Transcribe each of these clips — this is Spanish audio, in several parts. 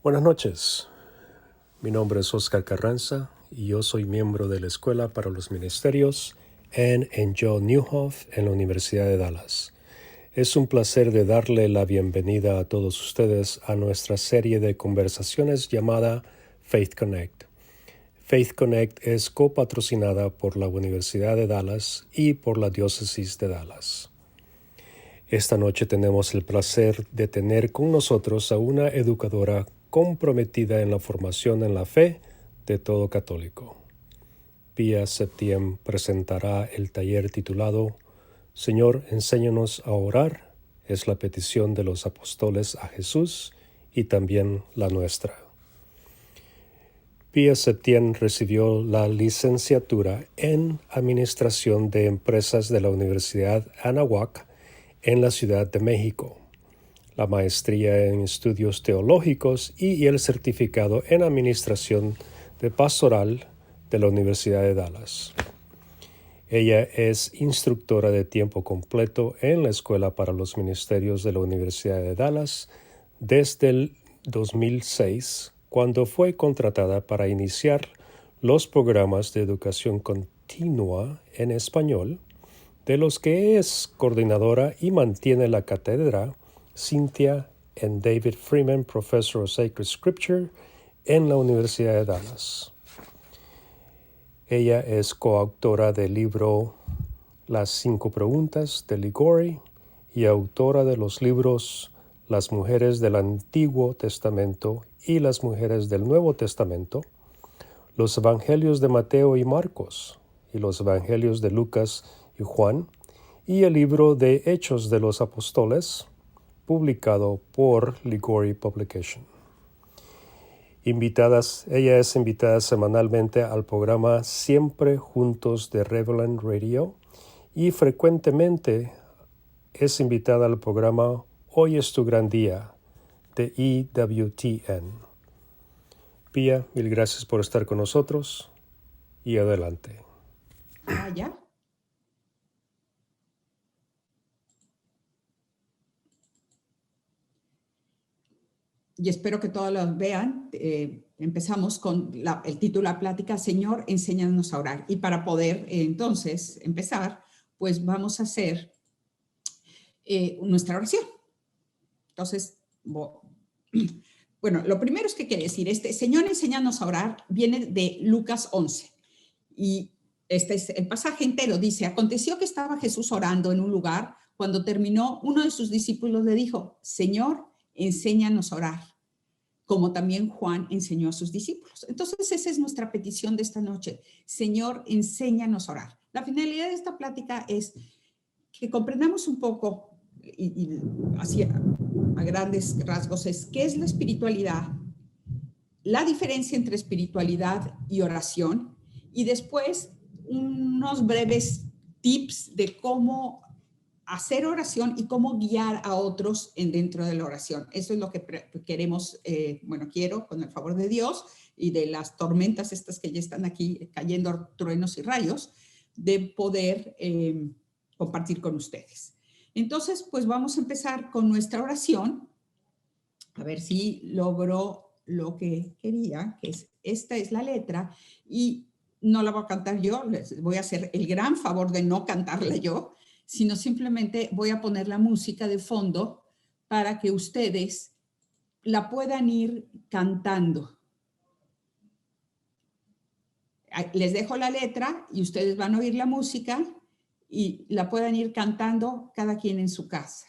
Buenas noches, mi nombre es Oscar Carranza y yo soy miembro de la Escuela para los Ministerios en Joe Newhoff en la Universidad de Dallas. Es un placer de darle la bienvenida a todos ustedes a nuestra serie de conversaciones llamada Faith Connect. Faith Connect es copatrocinada por la Universidad de Dallas y por la Diócesis de Dallas. Esta noche tenemos el placer de tener con nosotros a una educadora comprometida en la formación en la fe de todo católico. Pia Septiem presentará el taller titulado Señor, enséñanos a orar. Es la petición de los apóstoles a Jesús y también la nuestra. Pia Septien recibió la licenciatura en Administración de Empresas de la Universidad Anáhuac en la Ciudad de México, la maestría en Estudios Teológicos y el certificado en Administración de Pastoral de la Universidad de Dallas. Ella es instructora de tiempo completo en la Escuela para los Ministerios de la Universidad de Dallas desde el 2006, cuando fue contratada para iniciar los programas de educación continua en español, de los que es coordinadora y mantiene la cátedra Cynthia and David Freeman Professor of Sacred Scripture en la Universidad de Dallas. Ella es coautora del libro Las 5 preguntas de Ligori y autora de los libros Las mujeres del Antiguo Testamento y las mujeres del Nuevo Testamento, los Evangelios de Mateo y Marcos y los Evangelios de Lucas y Juan, y el libro de Hechos de los Apóstoles, publicado por Ligori Publication. Ella es invitada semanalmente al programa Siempre Juntos de Revelant Radio y frecuentemente es invitada al programa Hoy es tu gran día de EWTN. Pia, mil gracias por estar con nosotros y adelante. ¿Ya? Y espero que todos los vean. Empezamos con el título de la plática, Señor, enséñanos a orar. Y para poder entonces empezar, pues vamos a hacer nuestra oración. Entonces, bueno, lo primero es que quiere decir, Señor, enséñanos a orar, viene de Lucas 11. Y este es el pasaje entero, dice, aconteció que estaba Jesús orando en un lugar, cuando terminó, uno de sus discípulos le dijo, Señor, enséñanos a orar, como también Juan enseñó a sus discípulos. Entonces, esa es nuestra petición de esta noche. Señor, enséñanos a orar. La finalidad de esta plática es que comprendamos un poco, y así a grandes rasgos, es qué es la espiritualidad, la diferencia entre espiritualidad y oración, y después unos breves tips de cómo hacer oración y cómo guiar a otros dentro de la oración. Eso es lo que queremos, quiero, con el favor de Dios y de las tormentas estas que ya están aquí cayendo, truenos y rayos, de poder compartir con ustedes. Entonces, pues vamos a empezar con nuestra oración, a ver si logro lo que quería, que es, esta es la letra, y no la voy a cantar yo, les voy a hacer el gran favor de no cantarla yo, sino simplemente voy a poner la música de fondo para que ustedes la puedan ir cantando. Les dejo la letra y ustedes van a oír la música y la puedan ir cantando cada quien en su casa.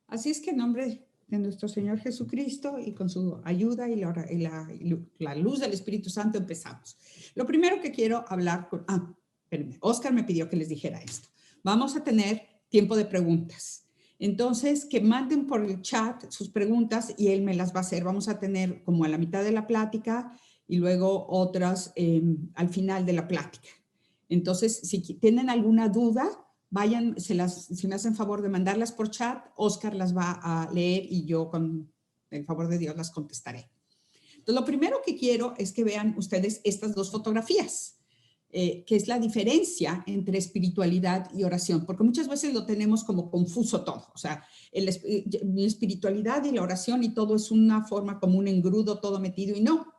Así es que en nombre de nuestro Señor Jesucristo y con su ayuda y la luz del Espíritu Santo empezamos. Lo primero que quiero hablar espérenme, Oscar me pidió que les dijera esto. Vamos a tener tiempo de preguntas. Entonces, que manden por el chat sus preguntas y él me las va a hacer. Vamos a tener como a la mitad de la plática y luego otras al final de la plática. Entonces, si tienen alguna duda, vayan, si me hacen favor de mandarlas por chat, Oscar las va a leer y yo con el favor de Dios las contestaré. Entonces, lo primero que quiero es que vean ustedes estas dos fotografías, que es la diferencia entre espiritualidad y oración, porque muchas veces lo tenemos como confuso todo, o sea, mi espiritualidad y la oración y todo es una forma como un engrudo todo metido y no.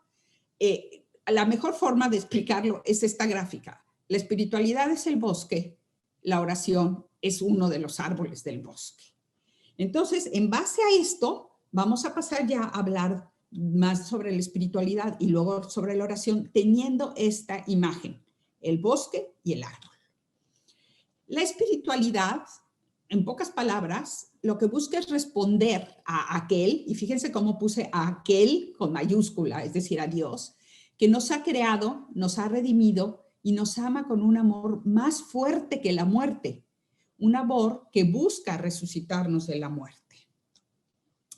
La mejor forma de explicarlo es esta gráfica. La espiritualidad es el bosque, la oración es uno de los árboles del bosque. Entonces, en base a esto, vamos a pasar ya a hablar más sobre la espiritualidad y luego sobre la oración, teniendo esta imagen, el bosque y el árbol. La espiritualidad, en pocas palabras, lo que busca es responder a aquel, y fíjense cómo puse a aquel con mayúscula, es decir, a Dios, que nos ha creado, nos ha redimido y nos ama con un amor más fuerte que la muerte, un amor que busca resucitarnos de la muerte.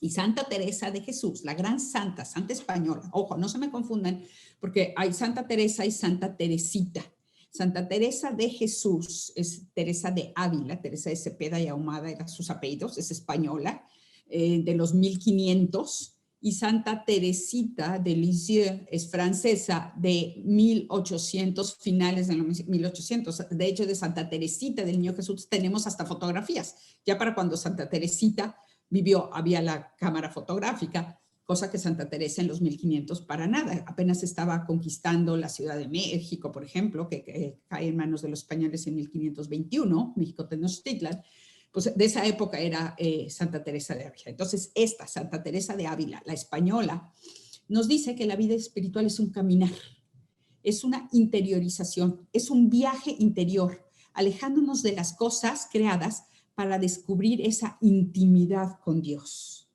Y Santa Teresa de Jesús, la gran santa española, ojo, no se me confundan, porque hay Santa Teresa y Santa Teresita. Santa Teresa de Jesús es Teresa de Ávila, Teresa de Cepeda y Ahumada eran sus apellidos, es española, de los 1500, y Santa Teresita de Lisieux es francesa de 1800, finales de los 1800. De hecho, de Santa Teresita del Niño Jesús tenemos hasta fotografías. Ya para cuando Santa Teresita vivió, había la cámara fotográfica, cosa que Santa Teresa en los 1500 para nada. Apenas estaba conquistando la Ciudad de México, por ejemplo, que cae en manos de los españoles en 1521, México Tenochtitlan. Pues de esa época era Santa Teresa de Ávila. Entonces, esta Santa Teresa de Ávila, la española, nos dice que la vida espiritual es un caminar, es una interiorización, es un viaje interior, alejándonos de las cosas creadas para descubrir esa intimidad con Dios.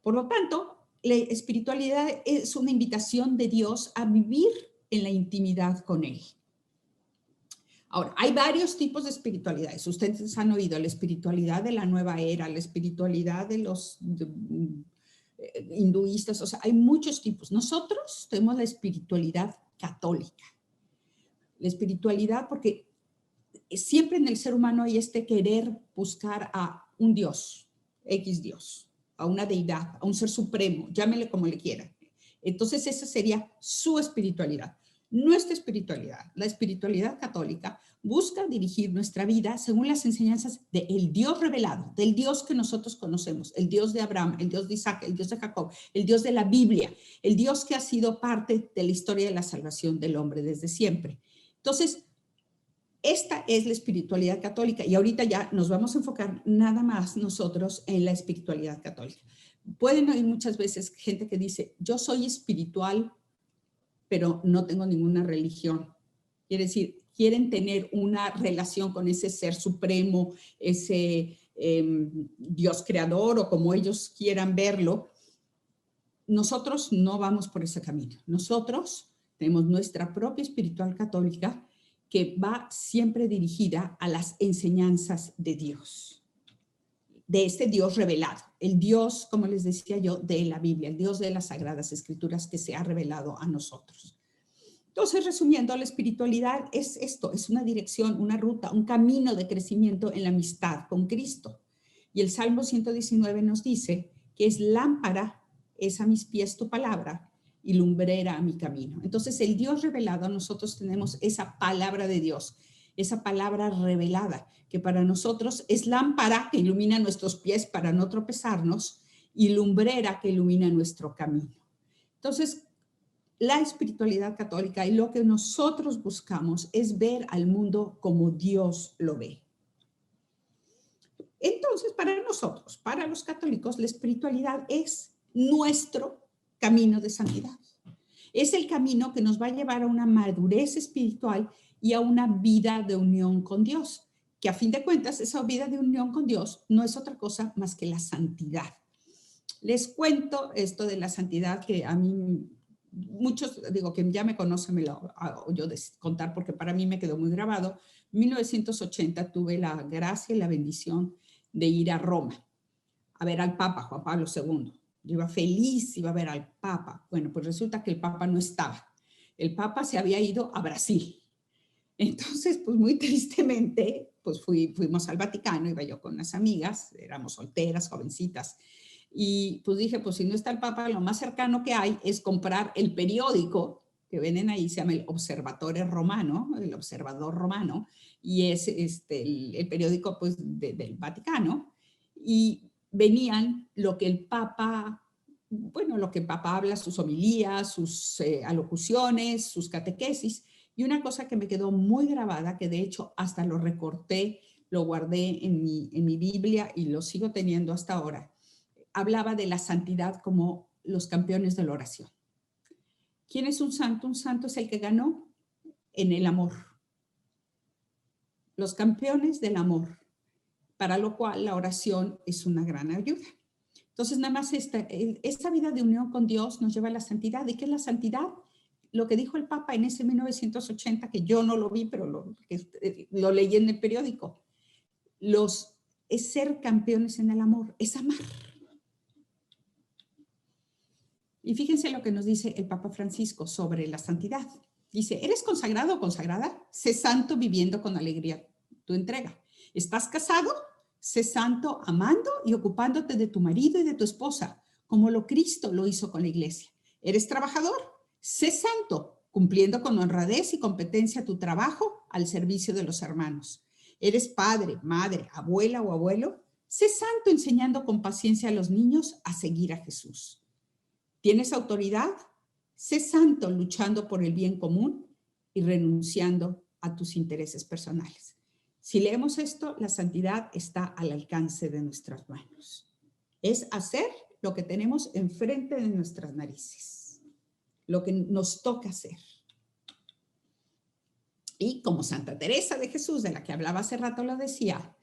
Por lo tanto, la espiritualidad es una invitación de Dios a vivir en la intimidad con Él. Ahora, hay varios tipos de espiritualidades. Ustedes han oído la espiritualidad de la nueva era, la espiritualidad de los hinduistas, o sea, hay muchos tipos. Nosotros tenemos la espiritualidad católica. La espiritualidad porque siempre en el ser humano hay este querer buscar a un Dios, X Dios, a una deidad, a un ser supremo, llámele como le quieran. Entonces esa sería su espiritualidad. Nuestra espiritualidad, la espiritualidad católica, busca dirigir nuestra vida según las enseñanzas del Dios revelado, del Dios que nosotros conocemos, el Dios de Abraham, el Dios de Isaac, el Dios de Jacob, el Dios de la Biblia, el Dios que ha sido parte de la historia de la salvación del hombre desde siempre. Entonces, esta es la espiritualidad católica y ahorita ya nos vamos a enfocar nada más nosotros en la espiritualidad católica. Pueden oír muchas veces gente que dice, yo soy espiritual, pero no tengo ninguna religión. Quiere decir, quieren tener una relación con ese ser supremo, ese Dios creador o como ellos quieran verlo. Nosotros no vamos por ese camino. Nosotros tenemos nuestra propia espiritual católica que va siempre dirigida a las enseñanzas de Dios, de este Dios revelado, el Dios, como les decía yo, de la Biblia, el Dios de las Sagradas Escrituras que se ha revelado a nosotros. Entonces, resumiendo, la espiritualidad es esto, es una dirección, una ruta, un camino de crecimiento en la amistad con Cristo. Y el Salmo 119 nos dice que es lámpara, es a mis pies tu palabra, y lumbrera a mi camino. Entonces, el Dios revelado, nosotros tenemos esa palabra de Dios, esa palabra revelada, que para nosotros es lámpara que ilumina nuestros pies para no tropezarnos y lumbrera que ilumina nuestro camino. Entonces, la espiritualidad católica y lo que nosotros buscamos es ver al mundo como Dios lo ve. Entonces, para nosotros, para los católicos, la espiritualidad es nuestro camino de santidad. Es el camino que nos va a llevar a una madurez espiritual y a una vida de unión con Dios. que a fin de cuentas esa vida de unión con Dios no es otra cosa más que la santidad. Les cuento esto de la santidad que a mí, muchos, digo, que ya me conocen, me lo hago yo de contar porque para mí me quedó muy grabado. En 1980 tuve la gracia y la bendición de ir a Roma a ver al Papa Juan Pablo II. Yo iba feliz, iba a ver al Papa. Bueno, pues resulta que el Papa no estaba. El Papa se había ido a Brasil. Entonces, pues muy tristemente, pues fuimos al Vaticano, iba yo con unas amigas, éramos solteras, jovencitas, y pues dije, pues si no está el Papa, lo más cercano que hay es comprar el periódico que venden ahí, se llama el Observatore Romano, el Observador Romano, y es el periódico pues del Vaticano, y venían lo que el Papa, bueno, lo que el Papa habla, sus homilías, sus alocuciones, sus catequesis, y una cosa que me quedó muy grabada, que de hecho hasta lo recorté, lo guardé en mi Biblia y lo sigo teniendo hasta ahora, hablaba de la santidad como los campeones de la oración. ¿Quién es un santo? Un santo es el que ganó en el amor. Los campeones del amor, para lo cual la oración es una gran ayuda. Entonces, nada más esta vida de unión con Dios nos lleva a la santidad. ¿Y qué es la santidad? Lo que dijo el Papa en ese 1980, que yo no lo vi, pero lo leí en el periódico. Es ser campeones en el amor, es amar. Y fíjense lo que nos dice el Papa Francisco sobre la santidad. Dice, ¿eres consagrado o consagrada? Sé santo viviendo con alegría tu entrega. ¿Estás casado? Sé santo amando y ocupándote de tu marido y de tu esposa, como lo Cristo lo hizo con la iglesia. ¿Eres trabajador? Sé santo, cumpliendo con honradez y competencia tu trabajo al servicio de los hermanos. ¿Eres padre, madre, abuela o abuelo? Sé santo enseñando con paciencia a los niños a seguir a Jesús. ¿Tienes autoridad? Sé santo luchando por el bien común y renunciando a tus intereses personales. Si leemos esto, la santidad está al alcance de nuestras manos. Es hacer lo que tenemos enfrente de nuestras narices, lo que nos toca hacer. Y como Santa Teresa de Jesús, de la que hablaba hace rato, lo decía,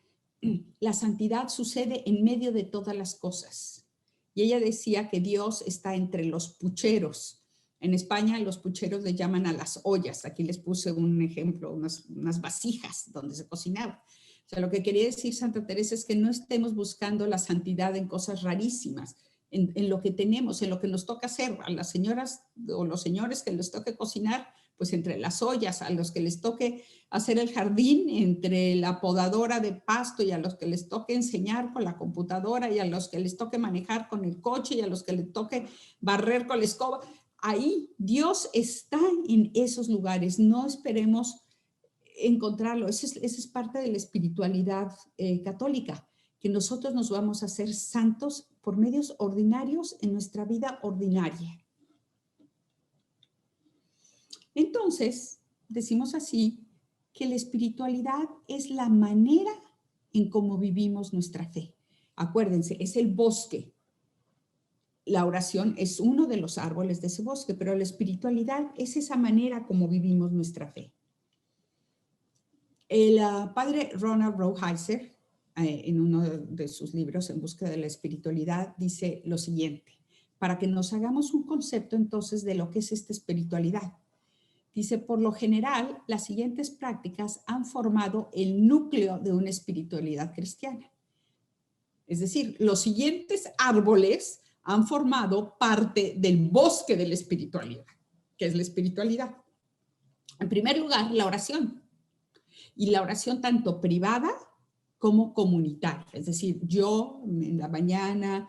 la santidad sucede en medio de todas las cosas. Y ella decía que Dios está entre los pucheros. En España los pucheros le llaman a las ollas. Aquí les puse un ejemplo, unas vasijas donde se cocinaba. O sea, lo que quería decir Santa Teresa es que no estemos buscando la santidad en cosas rarísimas, en lo que tenemos, en lo que nos toca hacer. A las señoras o los señores que les toque cocinar, pues entre las ollas, a los que les toque hacer el jardín, entre la podadora de pasto, y a los que les toque enseñar con la computadora, y a los que les toque manejar con el coche, y a los que les toque barrer con la escoba. Ahí Dios está en esos lugares, no esperemos encontrarlo. Esa es parte de la espiritualidad católica, que nosotros nos vamos a hacer santos por medios ordinarios en nuestra vida ordinaria. Entonces, decimos así, que la espiritualidad es la manera en cómo vivimos nuestra fe. Acuérdense, es el bosque. La oración es uno de los árboles de ese bosque, pero la espiritualidad es esa manera como vivimos nuestra fe. El padre Ronald Rolheiser, en uno de sus libros, En búsqueda de la espiritualidad, dice lo siguiente, para que nos hagamos un concepto entonces de lo que es esta espiritualidad. Dice, por lo general, las siguientes prácticas han formado el núcleo de una espiritualidad cristiana. Es decir, los siguientes árboles han formado parte del bosque de la espiritualidad. ¿Qué es la espiritualidad? En primer lugar, la oración. Y la oración tanto privada como comunitaria. Es decir, yo en la mañana,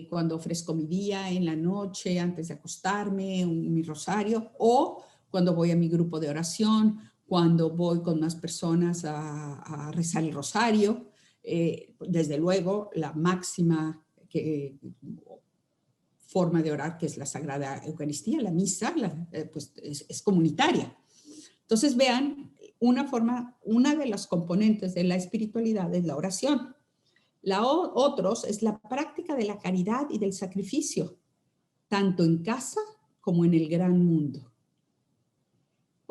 cuando ofrezco mi día, en la noche, antes de acostarme, mi rosario, o cuando voy a mi grupo de oración, cuando voy con unas personas a rezar el rosario. Desde luego, la máxima forma de orar, que es la Sagrada Eucaristía, la misa, pues es comunitaria. Entonces, vean, una de las componentes de la espiritualidad es la oración. Otros es la práctica de la caridad y del sacrificio, tanto en casa como en el gran mundo.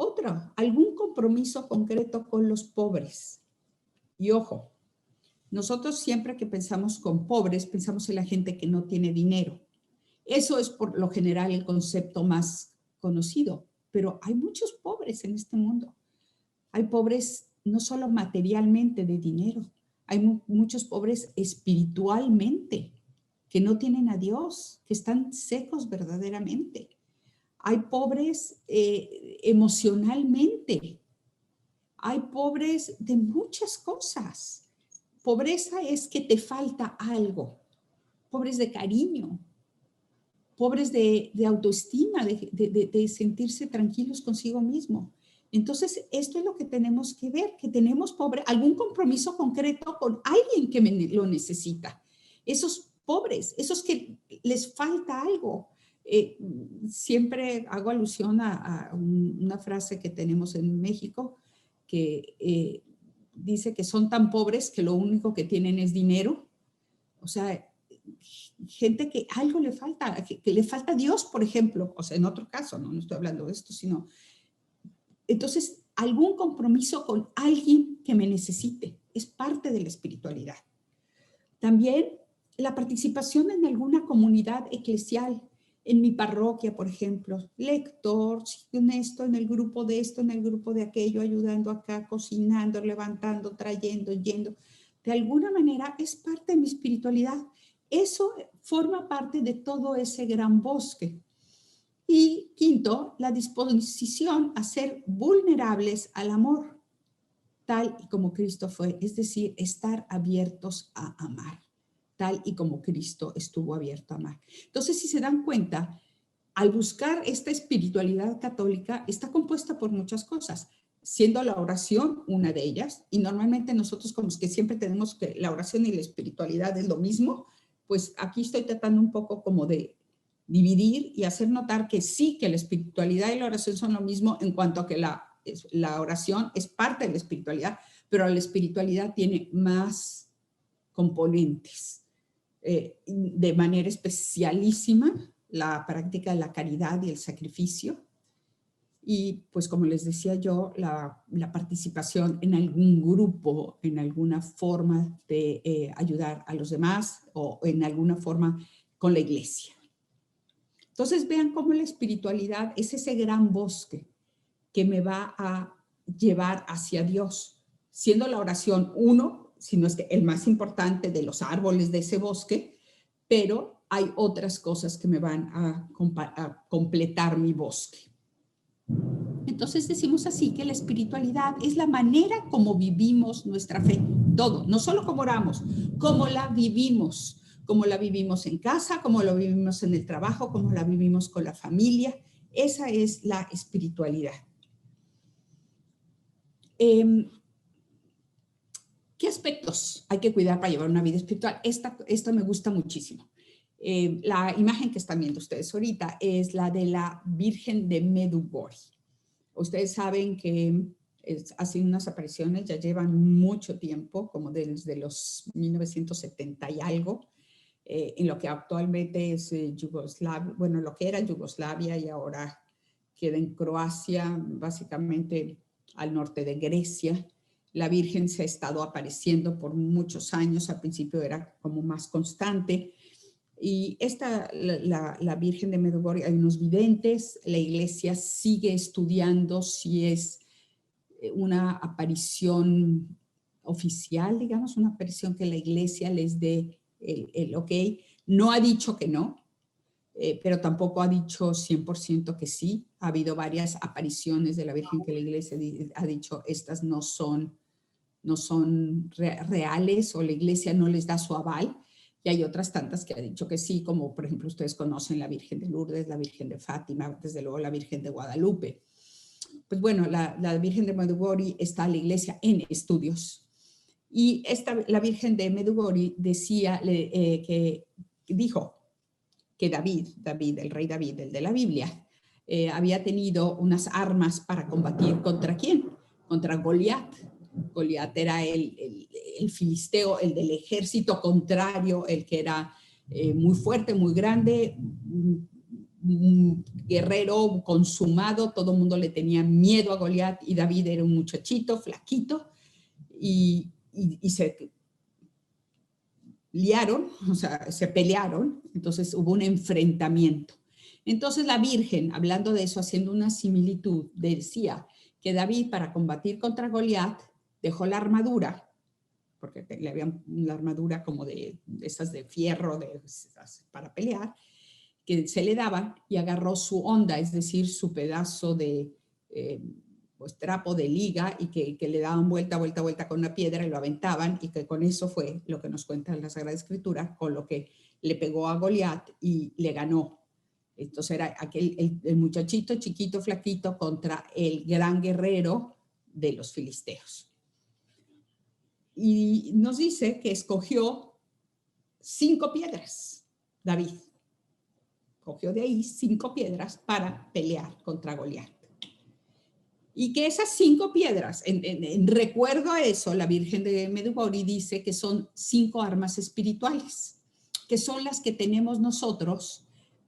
Otra, algún compromiso concreto con los pobres. Y ojo, nosotros siempre que pensamos con pobres, pensamos en la gente que no tiene dinero. Eso es por lo general el concepto más conocido, pero hay muchos pobres en este mundo. Hay pobres no solo materialmente de dinero, hay muchos pobres espiritualmente, que no tienen a Dios, que están secos verdaderamente. Hay pobres emocionalmente, hay pobres de muchas cosas. Pobreza es que te falta algo, pobres de cariño, pobres de autoestima, de sentirse tranquilos consigo mismo. Entonces, esto es lo que tenemos que ver, que tenemos algún compromiso concreto con alguien que lo necesita. Esos pobres, esos que les falta algo. Siempre hago alusión a una frase que tenemos en México que dice que son tan pobres que lo único que tienen es dinero. O sea, gente que algo le falta, que le falta a Dios, por ejemplo. O sea, en otro caso, no estoy hablando de esto, sino... Entonces, algún compromiso con alguien que me necesite es parte de la espiritualidad. También la participación en alguna comunidad eclesial, en mi parroquia, por ejemplo, lector, en esto, en el grupo de esto, en el grupo de aquello, ayudando acá, cocinando, levantando, trayendo, yendo. De alguna manera es parte de mi espiritualidad. Eso forma parte de todo ese gran bosque. Y quinto, la disposición a ser vulnerables al amor, tal y como Cristo fue, es decir, estar abiertos a amar, tal y como Cristo estuvo abierto a amar. Entonces, si se dan cuenta, al buscar esta espiritualidad católica, está compuesta por muchas cosas, siendo la oración una de ellas, y normalmente nosotros como que siempre tenemos que la oración y la espiritualidad es lo mismo, pues aquí estoy tratando un poco como de dividir y hacer notar que sí, que la espiritualidad y la oración son lo mismo en cuanto a que la oración es parte de la espiritualidad, pero la espiritualidad tiene más componentes. De manera especialísima, la práctica de la caridad y el sacrificio. Y pues como les decía yo, la participación en algún grupo, en alguna forma de ayudar a los demás o en alguna forma con la iglesia. Entonces vean cómo la espiritualidad es ese gran bosque que me va a llevar hacia Dios, siendo la oración uno, si no es que el más importante de los árboles de ese bosque, pero hay otras cosas que me van a completar mi bosque. Entonces decimos así que la espiritualidad es la manera como vivimos nuestra fe, todo, no solo como oramos, como la vivimos en casa, como la vivimos en el trabajo, como la vivimos con la familia. Esa es la espiritualidad. ¿Qué aspectos hay que cuidar para llevar una vida espiritual? Esta me gusta muchísimo. La imagen que están viendo ustedes ahorita es la de la Virgen de Medjugorje. Ustedes saben que hacen unas apariciones, ya llevan mucho tiempo, como desde los 1970 y algo, en lo que actualmente es Yugoslavia, bueno, lo que era Yugoslavia y ahora queda en Croacia, básicamente al norte de Grecia. La Virgen se ha estado apareciendo por muchos años, al principio era como más constante. Y la Virgen de Medjugorje, hay unos videntes, la iglesia sigue estudiando si es una aparición oficial, digamos, una aparición que la iglesia les dé el ok. No ha dicho que no, pero tampoco ha dicho 100% que sí. Ha habido varias apariciones de la Virgen que la iglesia ha dicho estas no son reales o la iglesia no les da su aval. Y hay otras tantas que ha dicho que sí, como por ejemplo ustedes conocen la Virgen de Lourdes, la Virgen de Fátima, desde luego la Virgen de Guadalupe. Pues bueno, la Virgen de Medjugorje está la iglesia en estudios. Y la Virgen de Medjugorje dijo que David, el rey David, el de la Biblia, había tenido unas armas para combatir ¿contra quién? Contra Goliat. Goliat era el filisteo, el del ejército contrario, el que era muy fuerte, muy grande, un guerrero consumado, todo el mundo le tenía miedo a Goliat y David era un muchachito, flaquito, y y se liaron, o sea, se pelearon, entonces hubo un enfrentamiento. Entonces la Virgen, hablando de eso, haciendo una similitud, decía que David, para combatir contra Goliat, dejó la armadura, porque le habían la armadura como de esas de fierro para pelear, que se le daban, y agarró su onda, es decir, su pedazo de pues, trapo de liga, y que le daban vuelta con una piedra y lo aventaban, y que con eso fue lo que nos cuenta la Sagrada Escritura, con lo que le pegó a Goliat y le ganó. Entonces era el muchachito chiquito, flaquito, contra el gran guerrero de los filisteos. Y nos dice que escogió 5 piedras, David. Cogió de ahí 5 piedras para pelear contra Goliat. Y que esas 5 piedras, en recuerdo a eso, la Virgen de Medjugorje dice que son 5 armas espirituales, que son las que tenemos nosotros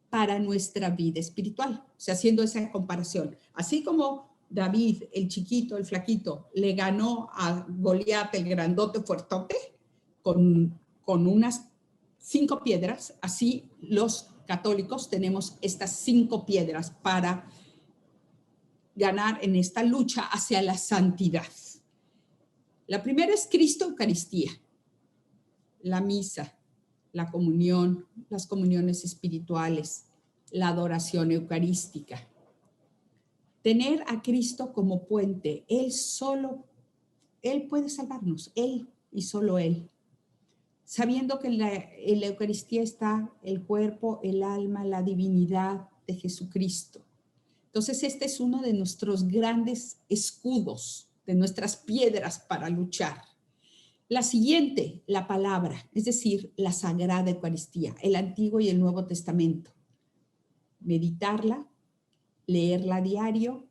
para nuestra vida espiritual. O sea, haciendo esa comparación. Así como David, el chiquito, el flaquito, le ganó a Goliat, el grandote, fuertote, con unas 5 piedras, así los católicos tenemos estas 5 piedras para ganar en esta lucha hacia la santidad. La primera es Cristo Eucaristía, la misa, la comunión, las comuniones espirituales, la adoración eucarística. Tener a Cristo como puente, Él puede salvarnos, Él y solo Él. Sabiendo que en la Eucaristía está el cuerpo, el alma, la divinidad de Jesucristo. Entonces, este es uno de nuestros grandes escudos, de nuestras piedras para luchar. La siguiente, la palabra, es decir, la Sagrada Eucaristía, el Antiguo y el Nuevo Testamento. Meditarla, leerla a diario,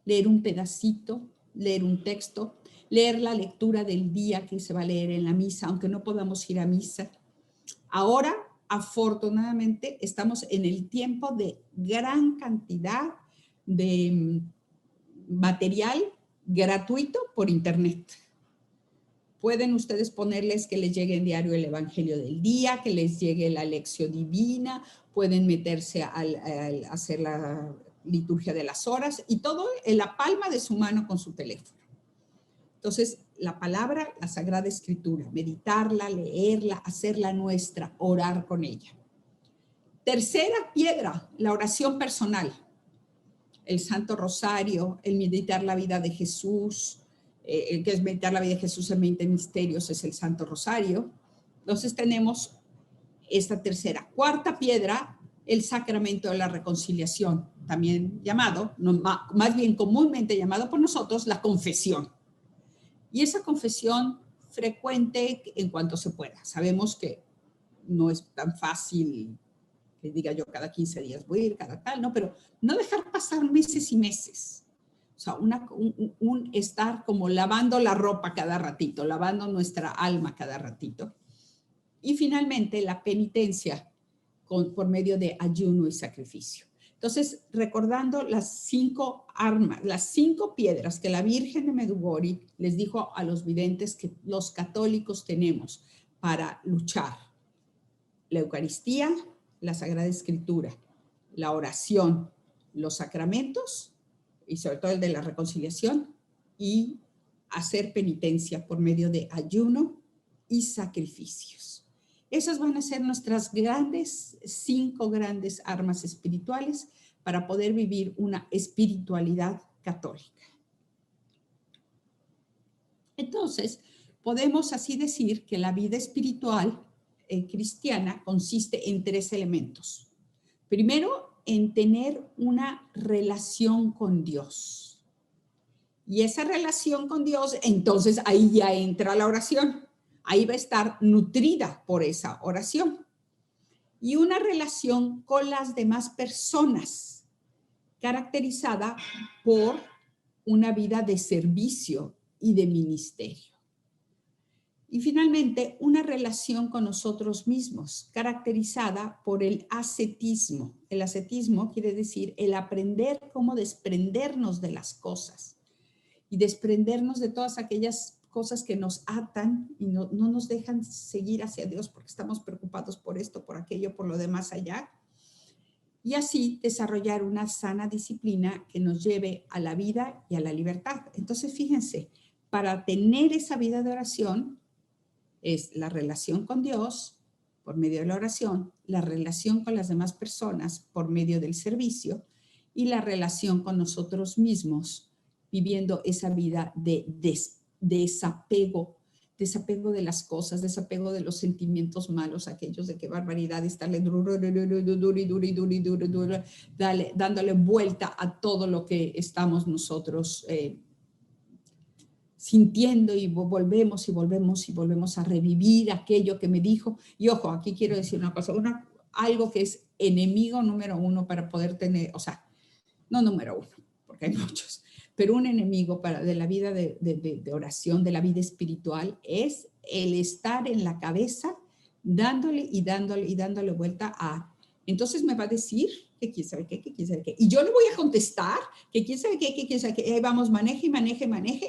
leer un pedacito, leer un texto, leer la lectura del día que se va a leer en la misa, aunque no podamos ir a misa. Ahora, afortunadamente, estamos en el tiempo de gran cantidad de material gratuito por internet. Pueden ustedes ponerles que les llegue en diario el Evangelio del día, que les llegue la lección divina, pueden meterse al hacer la liturgia de las horas y todo en la palma de su mano con su teléfono. Entonces, la palabra, la Sagrada Escritura, meditarla, leerla, hacerla nuestra, orar con ella. Tercera piedra, la oración personal. El Santo Rosario, el meditar la vida de Jesús, el que es meditar la vida de Jesús en 20 misterios es el Santo Rosario. Entonces tenemos esta tercera. Cuarta piedra, el sacramento de la reconciliación, también llamado, más bien comúnmente llamado por nosotros, la confesión. Y esa confesión frecuente en cuanto se pueda. Sabemos que no es tan fácil que diga yo cada 15 días voy a ir, cada tal, ¿no? Pero no dejar pasar meses y meses. O sea, un estar como lavando la ropa cada ratito, lavando nuestra alma cada ratito. Y finalmente la penitencia por medio de ayuno y sacrificio. Entonces, recordando las 5 armas, las 5 piedras que la Virgen de Medjugorje les dijo a los videntes que los católicos tenemos para luchar. La Eucaristía, la Sagrada Escritura, la oración, los sacramentos, y sobre todo el de la reconciliación, y hacer penitencia por medio de ayuno y sacrificios. Esas van a ser nuestras 5 grandes armas espirituales para poder vivir una espiritualidad católica. Entonces, podemos así decir que la vida espiritual cristiana consiste en 3 elementos. Primero, en tener una relación con Dios. Y esa relación con Dios, entonces ahí ya entra la oración. Ahí va a estar nutrida por esa oración. Y una relación con las demás personas, caracterizada por una vida de servicio y de ministerio. Y finalmente, una relación con nosotros mismos, caracterizada por el ascetismo. El ascetismo quiere decir el aprender cómo desprendernos de las cosas y desprendernos de todas aquellas cosas que nos atan y no nos dejan seguir hacia Dios porque estamos preocupados por esto, por aquello, por lo demás allá. Y así desarrollar una sana disciplina que nos lleve a la vida y a la libertad. Entonces, fíjense, para tener esa vida de oración es la relación con Dios por medio de la oración, la relación con las demás personas por medio del servicio y la relación con nosotros mismos, viviendo esa vida de desapego de las cosas, desapego de los sentimientos malos, aquellos de qué barbaridad, estarle dándole vuelta a todo lo que estamos nosotros sintiendo, y volvemos y volvemos y volvemos a revivir aquello que me dijo. Y ojo, aquí quiero decir una cosa, algo que es enemigo número uno para poder tener, o sea, no número uno, porque hay muchos, pero un enemigo de la vida de oración, de la vida espiritual, es el estar en la cabeza dándole y dándole y dándole vuelta a, entonces me va a decir que quién sabe qué, que quién sabe qué, y yo le voy a contestar que quién sabe qué, que quién sabe qué, y ahí vamos, maneje,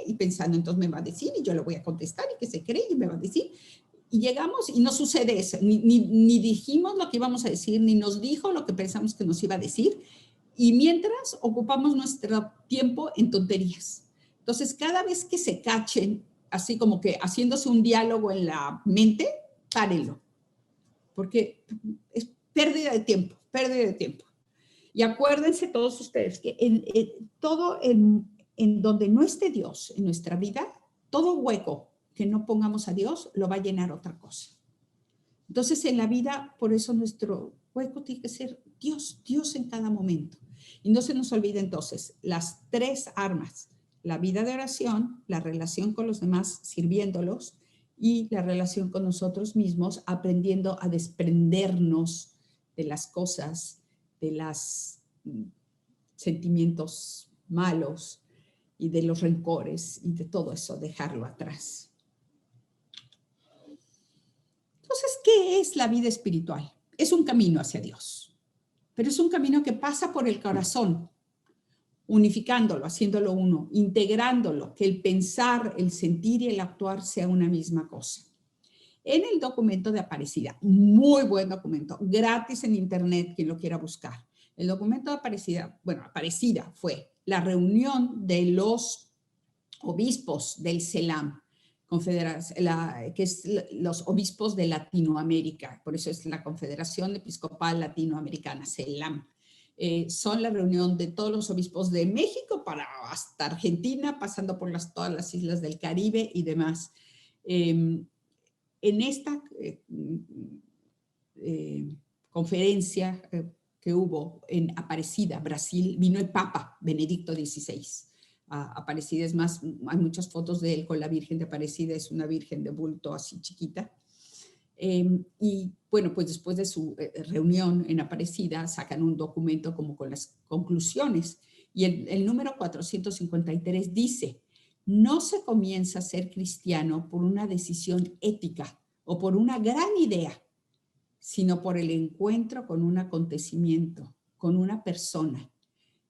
y pensando, entonces me va a decir y yo le voy a contestar y que se cree y me va a decir. Y llegamos y no sucede eso, ni dijimos lo que íbamos a decir, ni nos dijo lo que pensamos que nos iba a decir, y mientras ocupamos nuestro tiempo en tonterías. Entonces, cada vez que se cachen, así como que haciéndose un diálogo en la mente, párenlo, porque es pérdida de tiempo, pérdida de tiempo. Y acuérdense todos ustedes que todo en donde no esté Dios en nuestra vida, todo hueco que no pongamos a Dios lo va a llenar otra cosa. Entonces, en la vida, por eso nuestro hueco tiene que ser Dios, Dios en cada momento. Y no se nos olvide entonces las tres armas: la vida de oración, la relación con los demás sirviéndolos y la relación con nosotros mismos, aprendiendo a desprendernos de las cosas, de los sentimientos malos y de los rencores y de todo eso, dejarlo atrás. Entonces, ¿qué es la vida espiritual? Es un camino hacia Dios, pero es un camino que pasa por el corazón, unificándolo, haciéndolo uno, integrándolo, que el pensar, el sentir y el actuar sea una misma cosa. En el documento de Aparecida, muy buen documento, gratis en internet, quien lo quiera buscar. El documento de Aparecida, bueno, Aparecida fue la reunión de los obispos del CELAM, que es los obispos de Latinoamérica, por eso es la Confederación Episcopal Latinoamericana, CELAM. Son la reunión de todos los obispos de México para hasta Argentina, pasando por todas las islas del Caribe y demás. En esta conferencia que hubo en Aparecida, Brasil, vino el Papa Benedicto XVI. Aparecida, es más, hay muchas fotos de él con la Virgen de Aparecida, es una virgen de bulto así chiquita. Y bueno, pues después de su reunión en Aparecida sacan un documento como con las conclusiones, y el número 453 dice: no se comienza a ser cristiano por una decisión ética o por una gran idea, sino por el encuentro con un acontecimiento, con una persona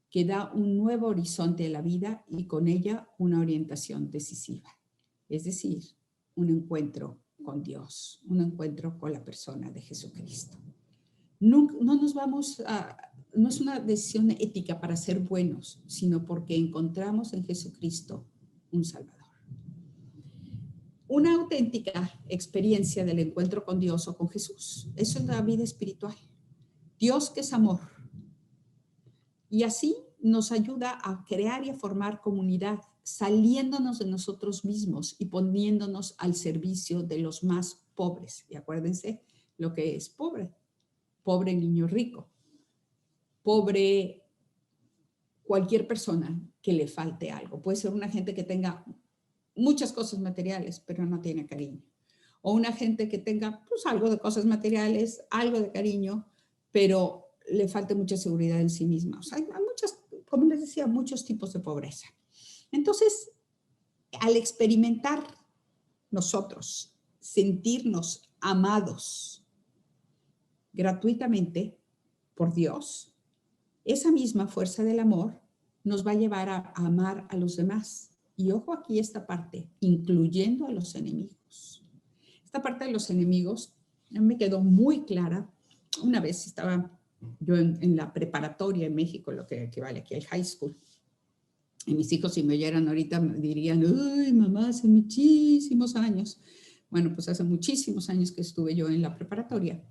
que da un nuevo horizonte a la vida y con ella una orientación decisiva. Es decir, un encuentro con Dios, un encuentro con la persona de Jesucristo. No es una decisión ética para ser buenos, sino porque encontramos en Jesucristo un Salvador. Una auténtica experiencia del encuentro con Dios o con Jesús. Eso es la vida espiritual. Dios, que es amor. Y así nos ayuda a crear y a formar comunidad, saliéndonos de nosotros mismos y poniéndonos al servicio de los más pobres. Y acuérdense lo que es pobre. Pobre niño rico. Pobre cualquier persona que le falte algo. Puede ser una gente que tenga muchas cosas materiales, pero no tiene cariño. O una gente que tenga pues algo de cosas materiales, algo de cariño, pero le falta mucha seguridad en sí misma. O sea, hay muchas, como les decía, muchos tipos de pobreza. Entonces, al experimentar nosotros, sentirnos amados gratuitamente por Dios, esa misma fuerza del amor nos va a llevar a amar a los demás Y ojo aquí esta parte, incluyendo a los enemigos. Esta parte de los enemigos me quedó muy clara. Una vez estaba yo en la preparatoria en México, lo que equivale aquí al high school. Y mis hijos, si me oyeran ahorita, me dirían, ¡ay, mamá, hace muchísimos años! Bueno, pues hace muchísimos años que estuve yo en la preparatoria.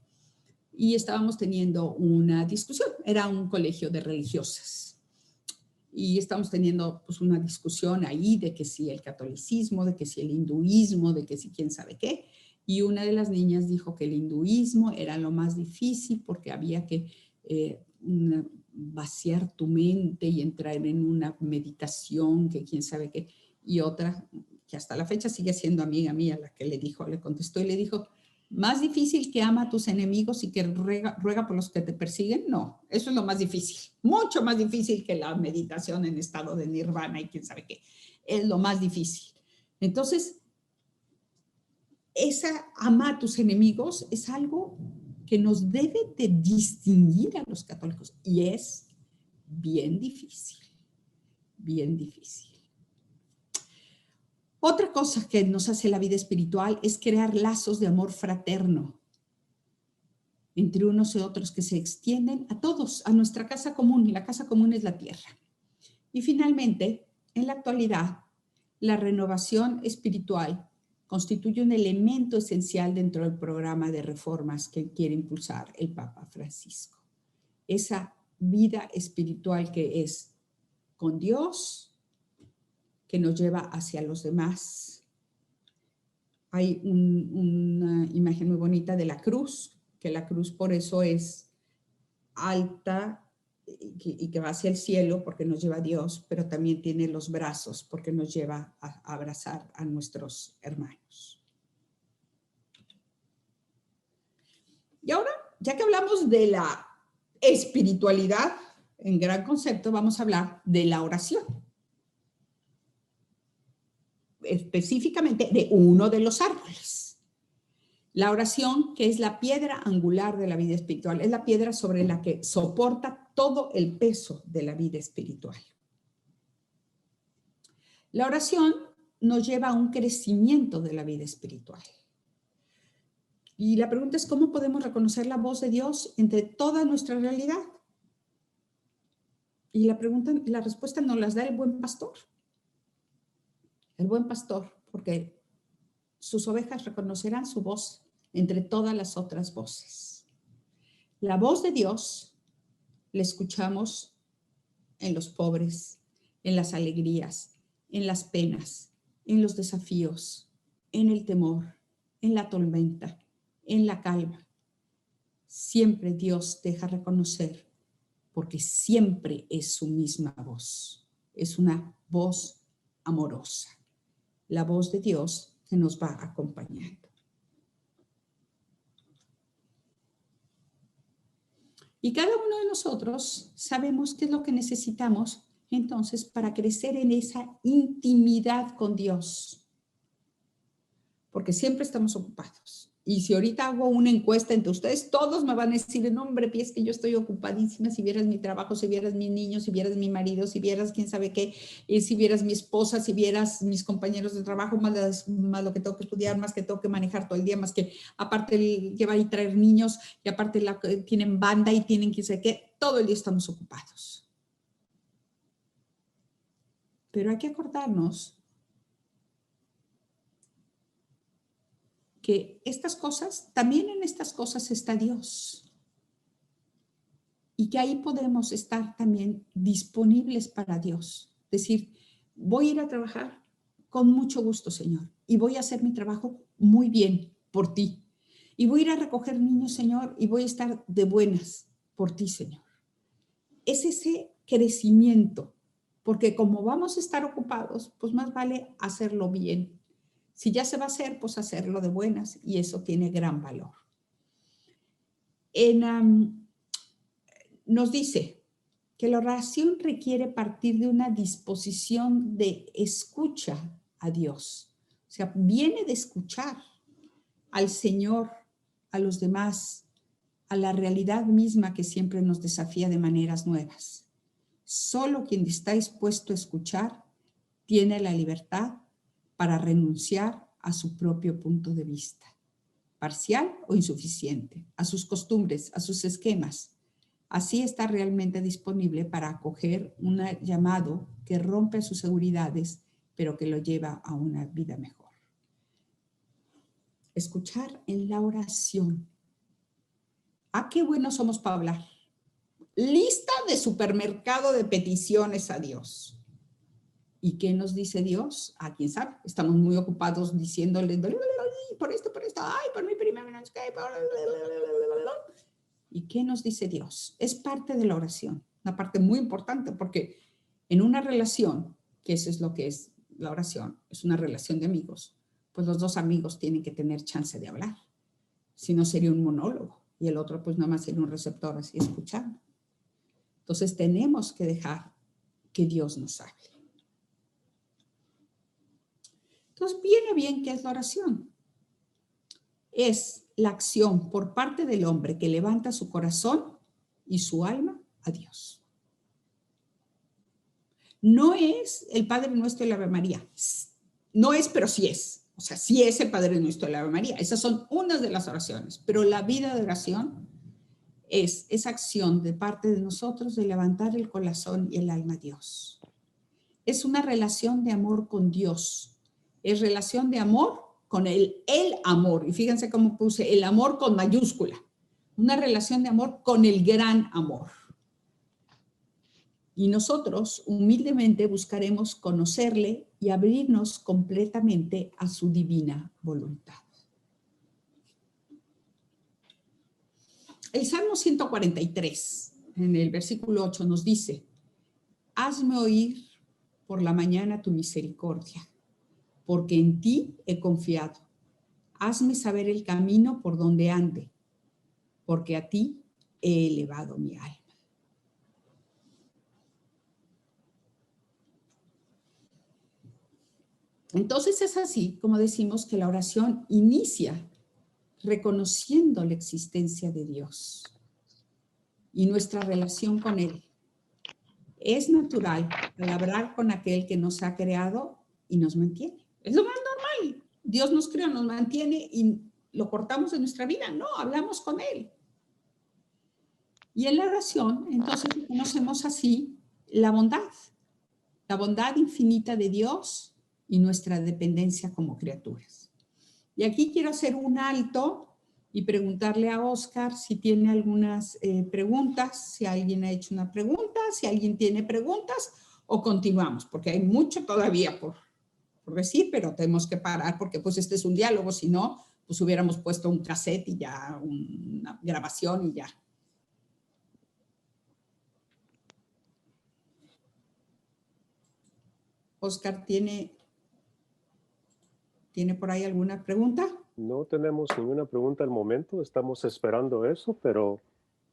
Y estábamos teniendo una discusión. Era un colegio de religiosas. Y estábamos teniendo pues una discusión ahí de que si el catolicismo, de que si el hinduismo, de que si quién sabe qué. Y una de las niñas dijo que el hinduismo era lo más difícil porque había que vaciar tu mente y entrar en una meditación, que quién sabe qué. Y otra, que hasta la fecha sigue siendo amiga mía, la que le contestó y le dijo, ¿más difícil que ama a tus enemigos y que ruega por los que te persiguen? No, eso es lo más difícil. Mucho más difícil que la meditación en estado de nirvana y quién sabe qué. Es lo más difícil. Entonces, esa ama a tus enemigos es algo que nos debe de distinguir a los católicos y es bien difícil, bien difícil. Otra cosa que nos hace la vida espiritual es crear lazos de amor fraterno entre unos y otros que se extienden a todos, a nuestra casa común, y la casa común es la tierra. Y finalmente, en la actualidad, la renovación espiritual constituye un elemento esencial dentro del programa de reformas que quiere impulsar el Papa Francisco. Esa vida espiritual que es con Dios, que nos lleva hacia los demás. Hay una imagen muy bonita de la cruz, que la cruz por eso es alta y que va hacia el cielo porque nos lleva a Dios, pero también tiene los brazos porque nos lleva a abrazar a nuestros hermanos. Y ahora, ya que hablamos de la espiritualidad en gran concepto, vamos a hablar de la oración. Específicamente de uno de los árboles. La oración, que es la piedra angular de la vida espiritual, es la piedra sobre la que soporta todo el peso de la vida espiritual. La oración nos lleva a un crecimiento de la vida espiritual. Y la pregunta es, ¿cómo podemos reconocer la voz de Dios entre toda nuestra realidad? Y la respuesta nos las da el buen pastor. El buen pastor, porque sus ovejas reconocerán su voz entre todas las otras voces. La voz de Dios la escuchamos en los pobres, en las alegrías, en las penas, en los desafíos, en el temor, en la tormenta, en la calma. Siempre Dios deja reconocer, porque siempre es su misma voz. Es una voz amorosa. La voz de Dios que nos va acompañando. Y cada uno de nosotros sabemos qué es lo que necesitamos entonces para crecer en esa intimidad con Dios. Porque siempre estamos ocupados. Y si ahorita hago una encuesta entre ustedes, todos me van a decir, no, hombre, es que yo estoy ocupadísima, si vieras mi trabajo, si vieras mis niños, si vieras mi marido, si vieras quién sabe qué, si vieras mi esposa, si vieras mis compañeros de trabajo, más lo que tengo que estudiar, más que tengo que manejar todo el día, más que aparte llevar y traer niños, y aparte tienen banda y tienen quién sabe qué, todo el día estamos ocupados. Pero hay que acordarnos que estas cosas, también en estas cosas está Dios. Y que ahí podemos estar también disponibles para Dios. Decir, voy a ir a trabajar con mucho gusto, Señor. Y voy a hacer mi trabajo muy bien por ti. Y voy a ir a recoger niños, Señor, y voy a estar de buenas por ti, Señor. Es ese crecimiento. Porque como vamos a estar ocupados, pues más vale hacerlo bien. Si ya se va a hacer, pues hacerlo de buenas y eso tiene gran valor. Nos dice que la oración requiere partir de una disposición de escucha a Dios. O sea, viene de escuchar al Señor, a los demás, a la realidad misma que siempre nos desafía de maneras nuevas. Solo quien está dispuesto a escuchar tiene la libertad para renunciar a su propio punto de vista, parcial o insuficiente, a sus costumbres, a sus esquemas. Así está realmente disponible para acoger un llamado que rompe sus seguridades, pero que lo lleva a una vida mejor. Escuchar en la oración. Ah, qué buenos somos para hablar. Lista de supermercado de peticiones a Dios. ¿Y qué nos dice Dios? ¿A quién sabe? Estamos muy ocupados diciéndole por esto, ay, por mi prima, ¿y qué nos dice Dios? Es parte de la oración, una parte muy importante, porque en una relación, que eso es lo que es la oración, es una relación de amigos, pues los dos amigos tienen que tener chance de hablar. Si no, sería un monólogo, y el otro pues nada más sería un receptor así escuchando. Entonces tenemos que dejar que Dios nos hable. Entonces viene bien qué es la oración. Es la acción por parte del hombre que levanta su corazón y su alma a Dios. No es el Padre Nuestro y la Ave María. No es, pero sí es. O sea, sí es el Padre Nuestro y la Ave María. Esas son unas de las oraciones. Pero la vida de oración es esa acción de parte de nosotros de levantar el corazón y el alma a Dios. Es una relación de amor con Dios. Es relación de amor con el amor. Y fíjense cómo puse el amor con mayúscula. Una relación de amor con el gran amor. Y nosotros humildemente buscaremos conocerle y abrirnos completamente a su divina voluntad. El Salmo 143, en el versículo 8, nos dice: hazme oír por la mañana tu misericordia, porque en ti he confiado. Hazme saber el camino por donde ande, porque a ti he elevado mi alma. Entonces es así como decimos que la oración inicia reconociendo la existencia de Dios y nuestra relación con Él. Es natural hablar con aquel que nos ha creado y nos mantiene. Es lo más normal. Dios nos creó, nos mantiene y lo cortamos de nuestra vida. No, hablamos con Él. Y en la oración, entonces, conocemos así la bondad infinita de Dios y nuestra dependencia como criaturas. Y aquí quiero hacer un alto y preguntarle a Oscar si tiene algunas preguntas, si alguien ha hecho una pregunta, si alguien tiene preguntas, o continuamos, porque hay mucho todavía por decir, pero tenemos que parar porque pues este es un diálogo, si no, pues hubiéramos puesto un cassette y ya una grabación y ya. Oscar, ¿tiene por ahí alguna pregunta? No tenemos ninguna pregunta al momento, estamos esperando eso, pero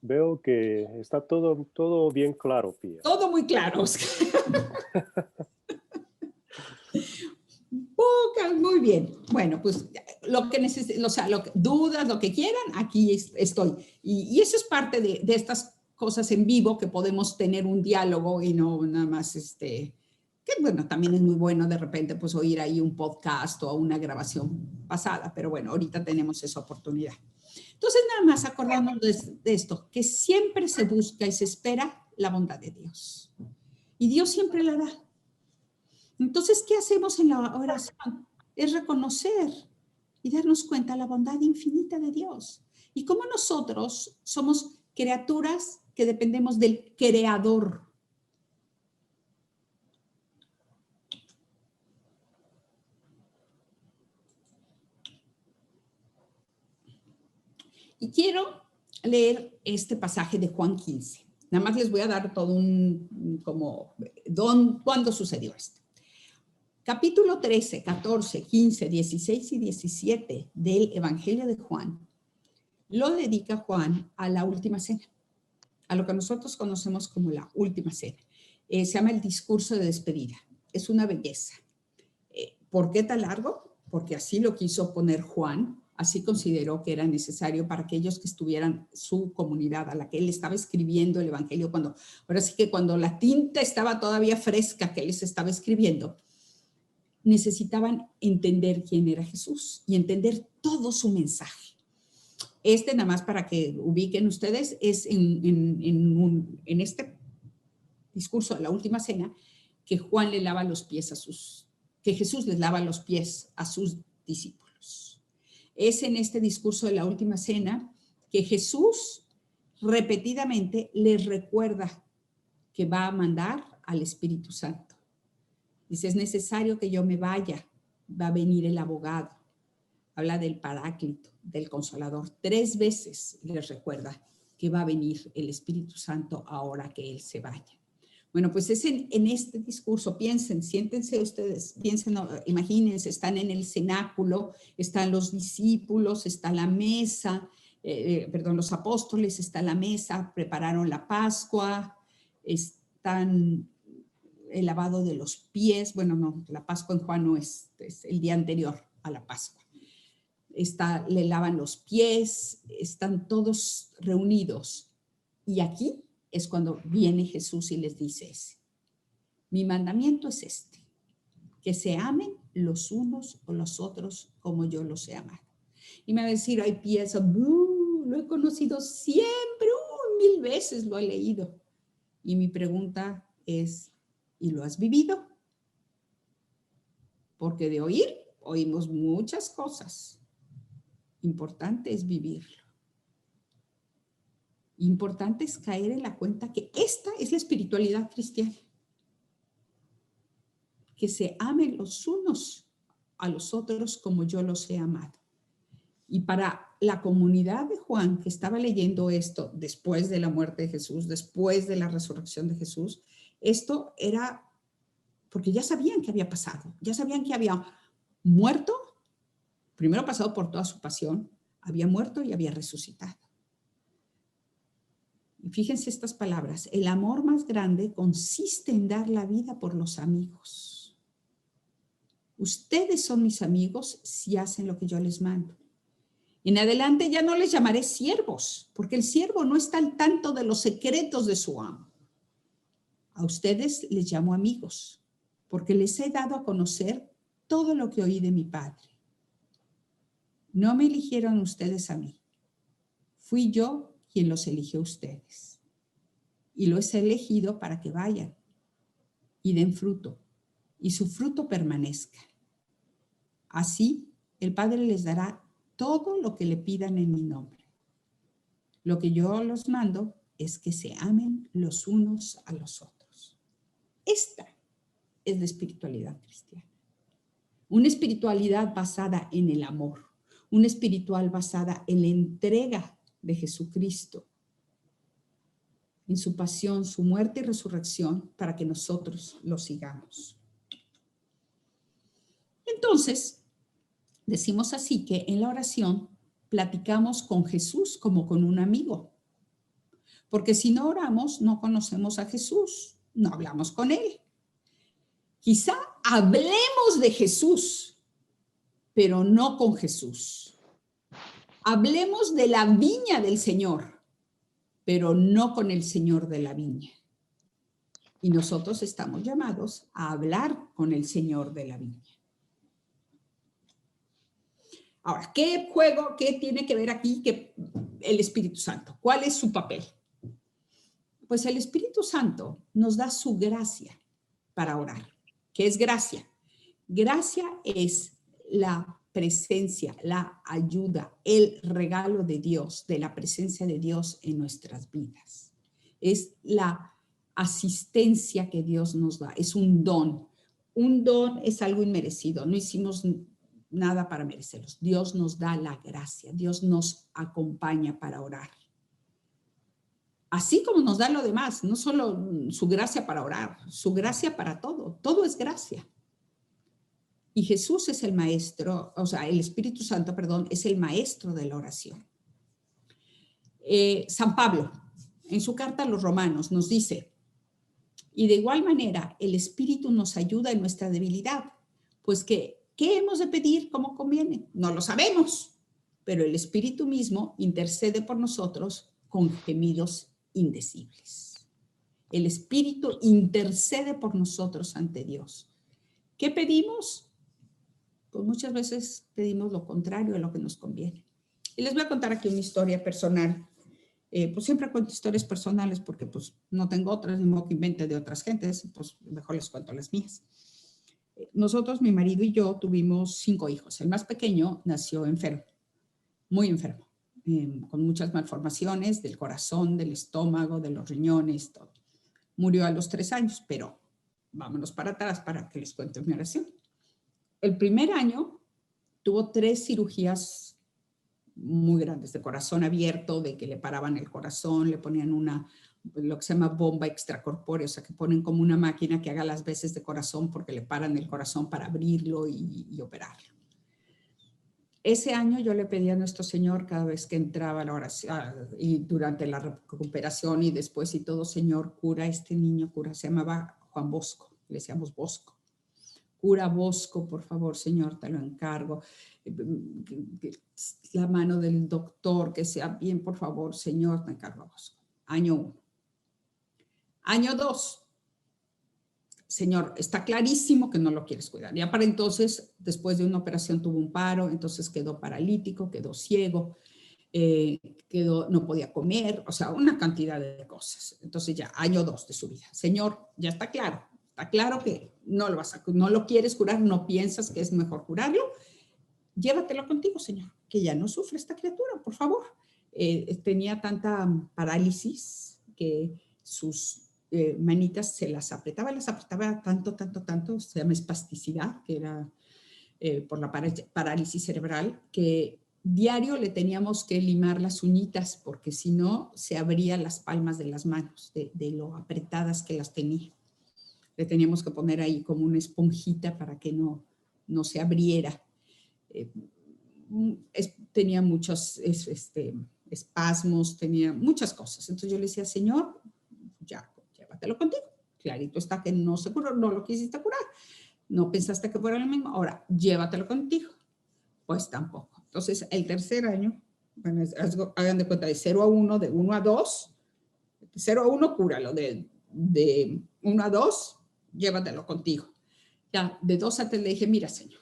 veo que está todo bien claro, Pía. Todo muy claro, Oscar. Pocas, muy bien. Bueno, pues lo que necesiten, o sea, dudas, lo que quieran, aquí estoy. Y eso es parte de estas cosas en vivo, que podemos tener un diálogo y no nada más que bueno, también es muy bueno de repente pues oír ahí un podcast o una grabación pasada, pero bueno, ahorita tenemos esa oportunidad. Entonces, nada más acordarnos de esto, que siempre se busca y se espera la bondad de Dios. Y Dios siempre la da. Entonces, ¿qué hacemos en la oración? Es reconocer y darnos cuenta de la bondad infinita de Dios. Y cómo nosotros somos criaturas que dependemos del Creador. Y quiero leer este pasaje de Juan 15. Nada más les voy a dar todo ¿cuándo sucedió esto? Capítulo 13, 14, 15, 16 y 17 del Evangelio de Juan lo dedica Juan a la última cena, a lo que nosotros conocemos como la última cena. Se llama el discurso de despedida. Es una belleza. ¿Por qué tan largo? Porque así lo quiso poner Juan. Así consideró que era necesario para aquellos que estuvieran su comunidad, a la que él estaba escribiendo el Evangelio, ahora sí que cuando la tinta estaba todavía fresca que él les estaba escribiendo, necesitaban entender quién era Jesús y entender todo su mensaje. Nada más para que ubiquen ustedes, es en este discurso de la última cena que Juan le lava los pies que Jesús les lava los pies a sus discípulos. Es en este discurso de la última cena que Jesús repetidamente les recuerda que va a mandar al Espíritu Santo. Dice, es necesario que yo me vaya, va a venir el abogado. Habla del Paráclito, del Consolador. 3 veces les recuerda que va a venir el Espíritu Santo ahora que Él se vaya. Bueno, pues es en este discurso, piensen, siéntense ustedes, piensen, imagínense, están en el cenáculo, están los discípulos, está la mesa, los apóstoles, está la mesa, prepararon la Pascua, están el lavado de los pies, bueno, no, la Pascua en Juan no es el día anterior a la Pascua. Le lavan los pies, están todos reunidos. Y aquí es cuando viene Jesús y les dice, mi mandamiento es este, que se amen los unos o los otros como yo los he amado. Y me va a decir, ay, piensa, lo he conocido siempre, 1000 veces lo he leído. Y mi pregunta es, ¿y lo has vivido? Porque de oír, oímos muchas cosas. Importante es vivirlo. Importante es caer en la cuenta que esta es la espiritualidad cristiana. Que se amen los unos a los otros como yo los he amado. Y para la comunidad de Juan, que estaba leyendo esto después de la muerte de Jesús, después de la resurrección de Jesús, esto era porque ya sabían que había pasado, ya sabían que había muerto, primero pasado por toda su pasión, había muerto y había resucitado. Y fíjense estas palabras, el amor más grande consiste en dar la vida por los amigos. Ustedes son mis amigos si hacen lo que yo les mando. En adelante ya no les llamaré siervos, porque el siervo no está al tanto de los secretos de su amo. A ustedes les llamo amigos, porque les he dado a conocer todo lo que oí de mi Padre. No me eligieron ustedes a mí. Fui yo quien los eligió a ustedes. Y los he elegido para que vayan y den fruto, y su fruto permanezca. Así, el Padre les dará todo lo que le pidan en mi nombre. Lo que yo los mando es que se amen los unos a los otros. Esta es la espiritualidad cristiana. Una espiritualidad basada en el amor, una espiritual basada en la entrega de Jesucristo, en su pasión, su muerte y resurrección, para que nosotros lo sigamos. Entonces, decimos así que en la oración platicamos con Jesús como con un amigo, porque si no oramos, no conocemos a Jesús, no hablamos con Él. Quizá hablemos de Jesús, pero no con Jesús. Hablemos de la viña del Señor, pero no con el Señor de la viña. Y nosotros estamos llamados a hablar con el Señor de la viña. Ahora, ¿qué tiene que ver aquí el Espíritu Santo? ¿Cuál es su papel? Pues el Espíritu Santo nos da su gracia para orar. ¿Qué es gracia? Gracia es la presencia, la ayuda, el regalo de Dios, de la presencia de Dios en nuestras vidas. Es la asistencia que Dios nos da, es un don. Un don es algo inmerecido, no hicimos nada para merecerlos. Dios nos da la gracia, Dios nos acompaña para orar. Así como nos da lo demás, no solo su gracia para orar, su gracia para todo, todo es gracia. Y Jesús es el maestro, o sea, el Espíritu Santo, perdón, es el maestro de la oración. San Pablo, en su carta a los Romanos, nos dice, y de igual manera, el Espíritu nos ayuda en nuestra debilidad, pues ¿qué hemos de pedir como conviene? No lo sabemos, pero el Espíritu mismo intercede por nosotros con gemidos indecibles. El Espíritu intercede por nosotros ante Dios. ¿Qué pedimos? pues muchas veces pedimos lo contrario a lo que nos conviene. Y les voy a contar aquí una historia personal. Pues siempre cuento historias personales porque pues no tengo otras, ni modo que invente de otras gentes, pues mejor les cuento las mías. Nosotros, mi marido y yo, tuvimos 5 hijos. El más pequeño nació enfermo, muy enfermo, con muchas malformaciones del corazón, del estómago, de los riñones, todo. Murió a los 3 años, pero vámonos para atrás para que les cuente mi oración. El primer año tuvo 3 cirugías muy grandes de corazón abierto, de que le paraban el corazón, le ponían lo que se llama bomba extracorpórea, o sea, que ponen como una máquina que haga las veces de corazón porque le paran el corazón para abrirlo y operarlo. Ese año yo le pedí a nuestro Señor cada vez que entraba a la oración y durante la recuperación y después y todo, Señor, cura a este niño, cura, se llamaba Juan Bosco, le decíamos Bosco. Cura Bosco, por favor, Señor, te lo encargo. La mano del doctor, que sea bien, por favor, Señor, te encargo a Bosco. Año 1. Año 2. Señor, está clarísimo que no lo quieres cuidar. Ya para entonces, después de una operación tuvo un paro, entonces quedó paralítico, quedó ciego, no podía comer, o sea, una cantidad de cosas. Entonces ya, año 2 de su vida. Señor, ya está claro que no lo quieres curar, no piensas que es mejor curarlo. Llévatelo contigo, Señor, que ya no sufre esta criatura, por favor. Tenía tanta parálisis que sus manitas se las apretaba tanto, se llama espasticidad, que era por la parálisis cerebral, que diario le teníamos que limar las uñitas porque si no se abrían las palmas de las manos de lo apretadas que las tenía. Le teníamos que poner ahí como una esponjita para que no se abriera. Tenía muchos espasmos, tenía muchas cosas. Entonces yo le decía, Señor, ya, llévatelo contigo. Clarito está que no se curó, no lo quisiste curar. No pensaste que fuera lo mismo. Ahora, llévatelo contigo. Pues tampoco. Entonces, el tercer año, bueno, hagan de cuenta de 0 a 1, de 1 a 2. De 0 a 1, cúralo. De 1 a 2, llévatelo contigo. Ya, de 2 a 3 le dije, mira, Señor,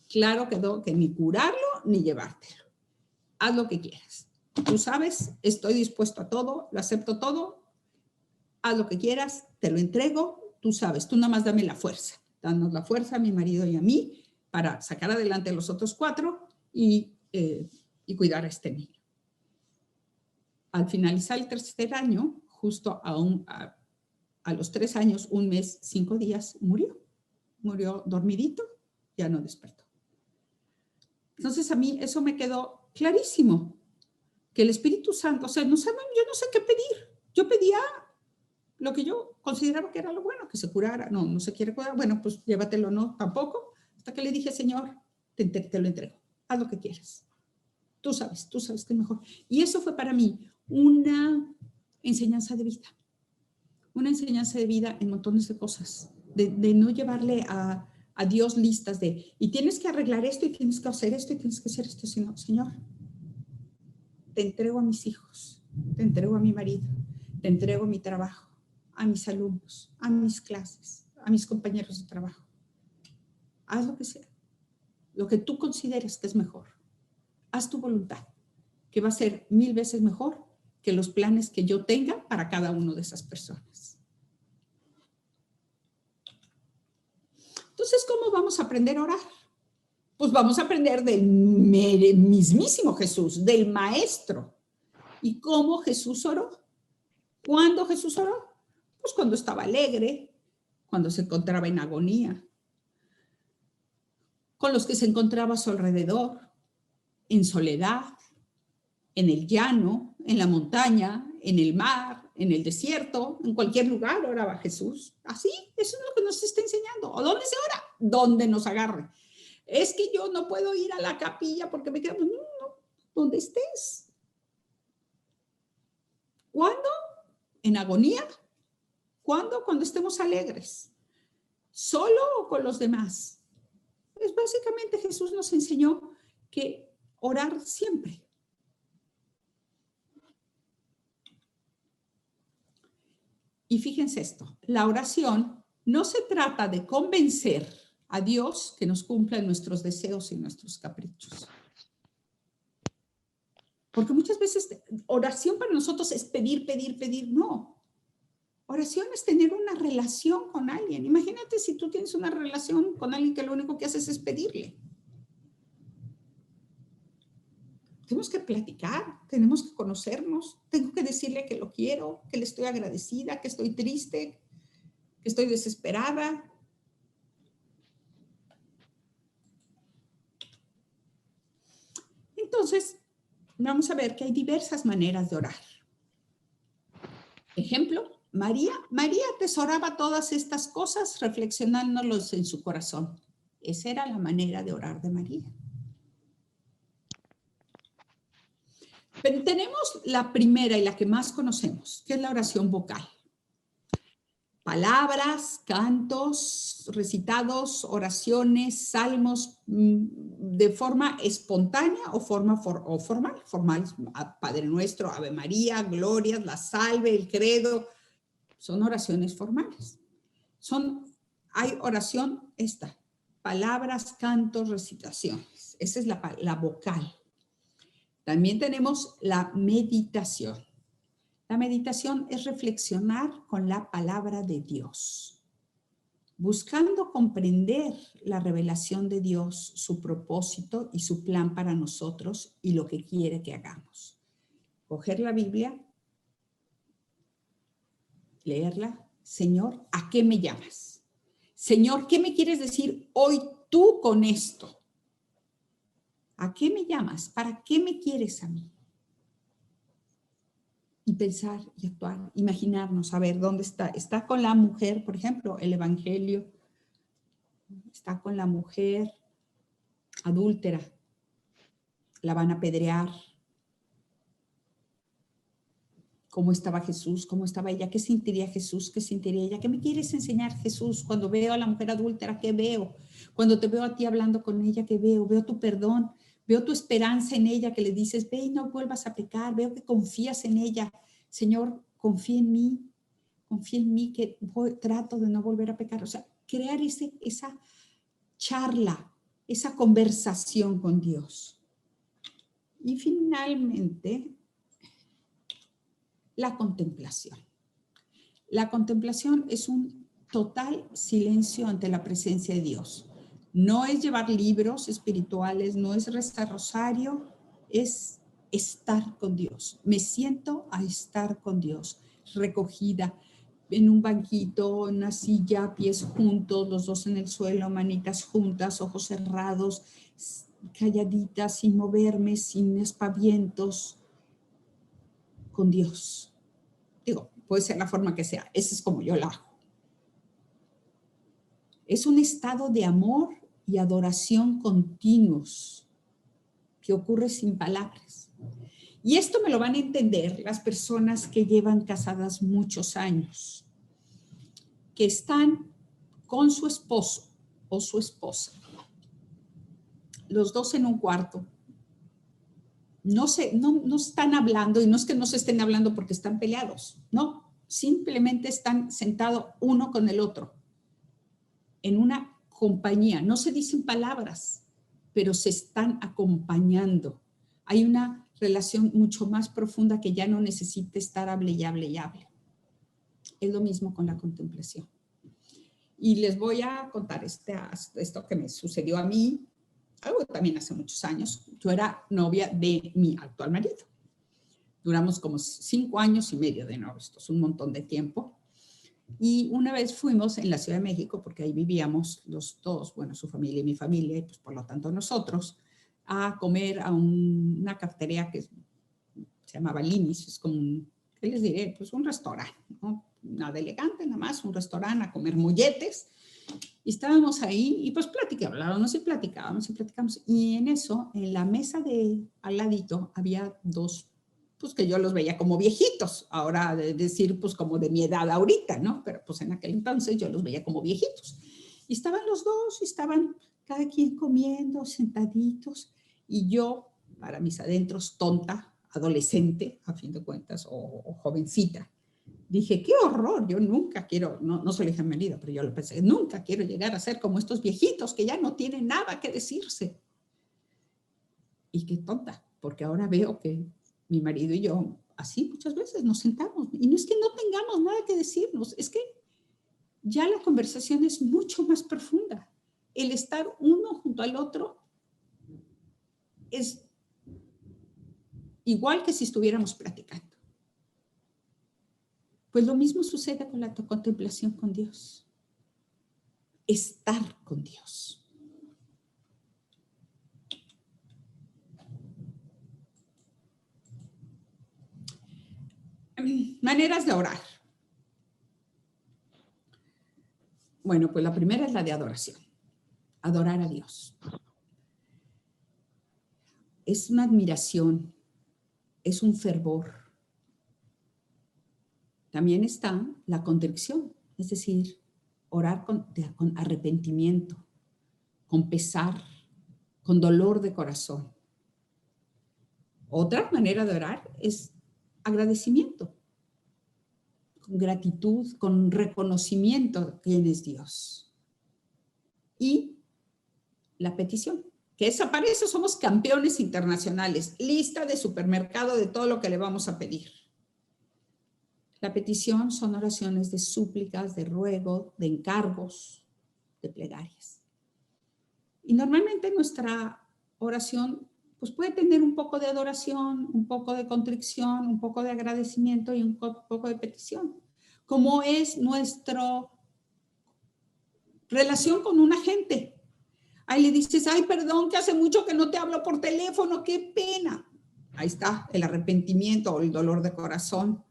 claro quedó que ni curarlo ni llevártelo. Haz lo que quieras. Tú sabes, estoy dispuesto a todo, lo acepto todo. Haz lo que quieras, te lo entrego. Tú sabes, tú nada más dame la fuerza. Danos la fuerza a mi marido y a mí para sacar adelante a los otros 4 y cuidar a este niño. Al finalizar el tercer año, justo a los 3 años, 1 mes, 5 días, murió. Murió dormidito, ya no despertó. Entonces a mí eso me quedó clarísimo, que el Espíritu Santo, o sea, yo no sé qué pedir. Yo pedía lo que yo consideraba que era lo bueno, que se curara. No se quiere curar, bueno, pues llévatelo, no, tampoco. Hasta que le dije, Señor, te lo entrego, haz lo que quieras. Tú sabes que es mejor. Y eso fue para mí una enseñanza de vida. Una enseñanza de vida en montones de cosas. De no llevarle a Dios listas y tienes que arreglar esto y tienes que hacer esto y tienes que hacer esto, sino, Señor, te entrego a mis hijos, te entrego a mi marido, te entrego a mi trabajo, a mis alumnos, a mis clases, a mis compañeros de trabajo. Haz lo que sea, lo que tú consideres que es mejor. Haz tu voluntad, que va a ser 1000 veces mejor que los planes que yo tenga para cada una de esas personas. Entonces, ¿cómo vamos a aprender a orar? Pues vamos a aprender del mismísimo Jesús, del Maestro. ¿Y cómo Jesús oró? ¿Cuándo Jesús oró? Pues cuando estaba alegre, cuando se encontraba en agonía, con los que se encontraba a su alrededor, en soledad, en el llano, en la montaña, en el mar, en el desierto, en cualquier lugar oraba Jesús. Así, eso es lo que nos está enseñando. ¿O dónde se ora? Donde nos agarre. Es que yo no puedo ir a la capilla porque me quedo, no, donde estés. ¿Cuándo? ¿En agonía? ¿Cuándo? Cuando estemos alegres. ¿Solo o con los demás? Pues básicamente Jesús nos enseñó que orar siempre. Y fíjense esto, la oración no se trata de convencer a Dios que nos cumpla nuestros deseos y nuestros caprichos. Porque muchas veces oración para nosotros es pedir, pedir, pedir. No. Oración es tener una relación con alguien. Imagínate si tú tienes una relación con alguien que lo único que haces es pedirle. Tenemos que platicar, tenemos que conocernos, tengo que decirle que lo quiero, que le estoy agradecida, que estoy triste, que estoy desesperada. Entonces, vamos a ver que hay diversas maneras de orar. Ejemplo, María atesoraba todas estas cosas reflexionándolos en su corazón. Esa era la manera de orar de María. Pero tenemos la primera y la que más conocemos, que es la oración vocal. Palabras, cantos, recitados, oraciones, salmos, de forma espontánea o formal. Formal, Padre Nuestro, Ave María, Glorias, la Salve, el Credo, son oraciones formales. Hay oración palabras, cantos, recitaciones. Esa es la vocal. También tenemos la meditación. La meditación es reflexionar con la palabra de Dios, buscando comprender la revelación de Dios, su propósito y su plan para nosotros y lo que quiere que hagamos. Coger la Biblia, leerla. Señor, ¿a qué me llamas? Señor, ¿qué me quieres decir hoy tú con esto? ¿A qué me llamas? ¿Para qué me quieres a mí? Y pensar y actuar, imaginarnos, a ver, ¿dónde está? Está con la mujer, por ejemplo, el Evangelio. Está con la mujer adúltera. La van a apedrear. ¿Cómo estaba Jesús? ¿Cómo estaba ella? ¿Qué sentiría Jesús? ¿Qué sentiría ella? ¿Qué me quieres enseñar, Jesús? Cuando veo a la mujer adúltera, ¿qué veo? Cuando te veo a ti hablando con ella, ¿qué veo? Veo tu perdón, veo tu esperanza en ella, que le dices, ve y no vuelvas a pecar, veo que confías en ella. Señor, confía en mí que trato de no volver a pecar. O sea, crear esa charla, esa conversación con Dios. Y finalmente, la contemplación. La contemplación es un total silencio ante la presencia de Dios. No es llevar libros espirituales, no es rezar rosario, es estar con Dios. Me siento a estar con Dios, recogida en un banquito, en una silla, pies juntos, los dos en el suelo, manitas juntas, ojos cerrados, calladita, sin moverme, sin espavientos, con Dios. Digo, puede ser la forma que sea, esa es como yo la hago. Es un estado de amor y adoración continuos que ocurre sin palabras. Y esto me lo van a entender las personas que llevan casadas muchos años, que están con su esposo o su esposa, los dos en un cuarto. No están hablando, y no es que no se estén hablando porque están peleados, no, simplemente están sentados uno con el otro en una compañía. No se dicen palabras, pero se están acompañando. Hay una relación mucho más profunda que ya no necesita estar hable y hable y hable. Es lo mismo con la contemplación. Y les voy a contar esto que me sucedió a mí, algo también hace muchos años. Yo era novia de mi actual marido. Duramos como 5 años y medio de novios, esto es un montón de tiempo. Y una vez fuimos en la Ciudad de México, porque ahí vivíamos los dos, bueno, su familia y mi familia, y pues por lo tanto nosotros, a comer a una cafetería que se llamaba Linis, es como ¿qué les diré? Pues un restaurante, ¿no? Nada elegante, nada más, un restaurante a comer molletes. Y estábamos ahí y pues hablábamos y platicábamos. Y en eso, en la mesa de al ladito, había dos, pues que yo los veía como viejitos. Ahora de decir, pues como de mi edad ahorita, ¿no? Pero pues en aquel entonces yo los veía como viejitos. Y estaban los dos, y estaban cada quien comiendo, sentaditos. Y yo, para mis adentros, tonta, adolescente, a fin de cuentas, o jovencita, Dije, qué horror, yo nunca quiero, no se lo dije a mi marido, pero yo lo pensé, nunca quiero llegar a ser como estos viejitos que ya no tienen nada que decirse. Y qué tonta, porque ahora veo que mi marido y yo, así muchas veces nos sentamos, y no es que no tengamos nada que decirnos, es que ya la conversación es mucho más profunda. El estar uno junto al otro es igual que si estuviéramos platicando. Pues lo mismo sucede con la contemplación con Dios. Estar con Dios. Maneras de orar. Bueno, pues la primera es la de adoración. Adorar a Dios. Es una admiración, es un fervor. También está la contrición, es decir, orar con arrepentimiento, con pesar, con dolor de corazón. Otra manera de orar es agradecimiento, con gratitud, con reconocimiento de quién es Dios. Y la petición, que esa para eso somos campeones internacionales, lista de supermercado de todo lo que le vamos a pedir. La petición son oraciones de súplicas, de ruego, de encargos, de plegarias. Y normalmente nuestra oración pues puede tener un poco de adoración, un poco de contrición, un poco de agradecimiento y un poco de petición. Como es nuestra relación con una gente. Ahí le dices, ay, perdón, que hace mucho que no te hablo por teléfono, qué pena. Ahí está el arrepentimiento o el dolor de corazón.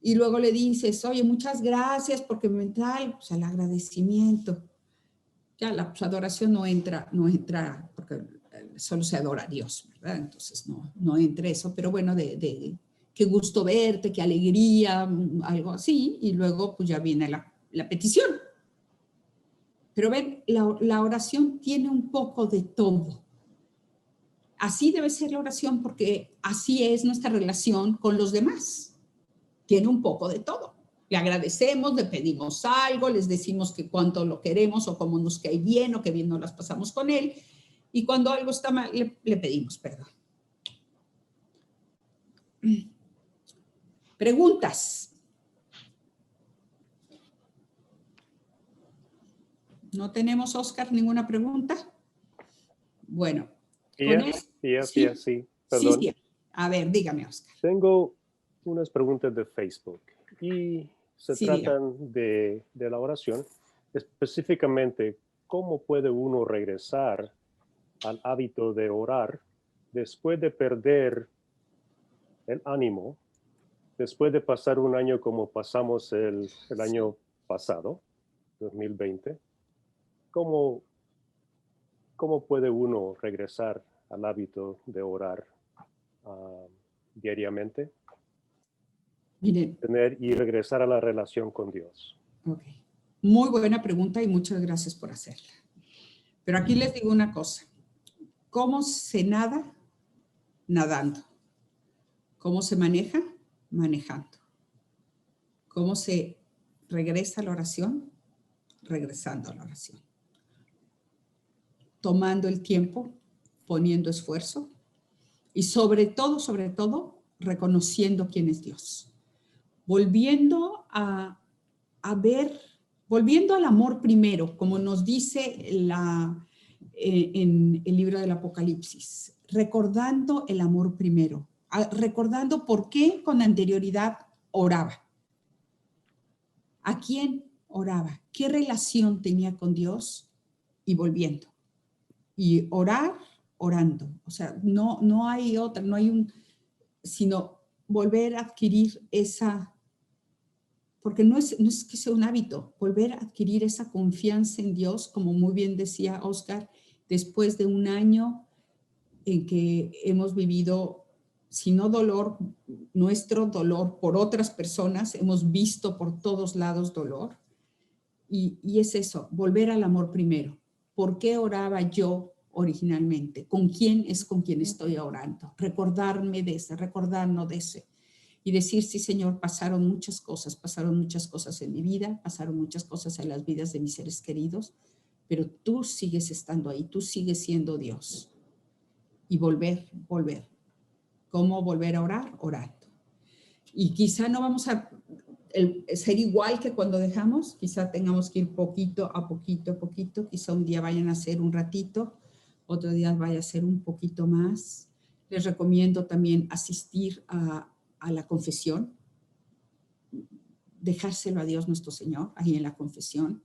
Y luego le dices, oye, muchas gracias porque me trae, pues el agradecimiento. Ya la adoración no entra, porque solo se adora a Dios, ¿verdad? Entonces no entra eso, pero bueno, de qué gusto verte, qué alegría, algo así, y luego pues ya viene la petición. Pero ven, la oración tiene un poco de todo. Así debe ser la oración porque así es nuestra relación con los demás. Tiene un poco de todo. Le agradecemos, le pedimos algo, les decimos que cuánto lo queremos o cómo nos cae bien o qué bien nos las pasamos con él. Y cuando algo está mal, le pedimos perdón. Preguntas. ¿No tenemos, Oscar, ninguna pregunta? Bueno. Sí, perdón. Sí. A ver, dígame, Oscar. Tengo unas preguntas de Facebook y se tratan de la oración. Específicamente, ¿cómo puede uno regresar al hábito de orar después de perder el ánimo, después de pasar un año como pasamos el año pasado, 2020? ¿Cómo puede uno regresar al hábito de orar diariamente? Miren, y regresar a la relación con Dios. Ok. Muy buena pregunta y muchas gracias por hacerla. Pero aquí les digo una cosa. ¿Cómo se nada? Nadando. ¿Cómo se maneja? Manejando. ¿Cómo se regresa a la oración? Regresando a la oración. Tomando el tiempo, poniendo esfuerzo y sobre todo, reconociendo quién es Dios. Volviendo a ver, volviendo al amor primero, como nos dice en el libro del Apocalipsis, recordando el amor primero, recordando por qué con anterioridad oraba. ¿A quién oraba? ¿Qué relación tenía con Dios? Y volviendo. Y orar, orando. O sea, no hay otra, no hay un, sino volver a adquirir esa, porque no es que sea un hábito, volver a adquirir esa confianza en Dios, como muy bien decía Oscar, después de un año en que hemos vivido, si no dolor, nuestro dolor por otras personas, hemos visto por todos lados dolor, y es eso, volver al amor primero. ¿Por qué oraba yo originalmente? ¿Con quién es con quien estoy orando? Recordarme de ese, recordarnos de ese. y decir, sí, Señor, pasaron muchas cosas en mi vida, pasaron muchas cosas en las vidas de mis seres queridos, pero tú sigues estando ahí, tú sigues siendo Dios. Y volver. ¿Cómo volver a orar? Orando. Y quizá no vamos a ser igual que cuando dejamos, quizá tengamos que ir poquito a poquito, quizá un día vayan a hacer un ratito, otro día vaya a ser un poquito más. Les recomiendo también asistir a la confesión, dejárselo a Dios nuestro Señor, ahí en la confesión.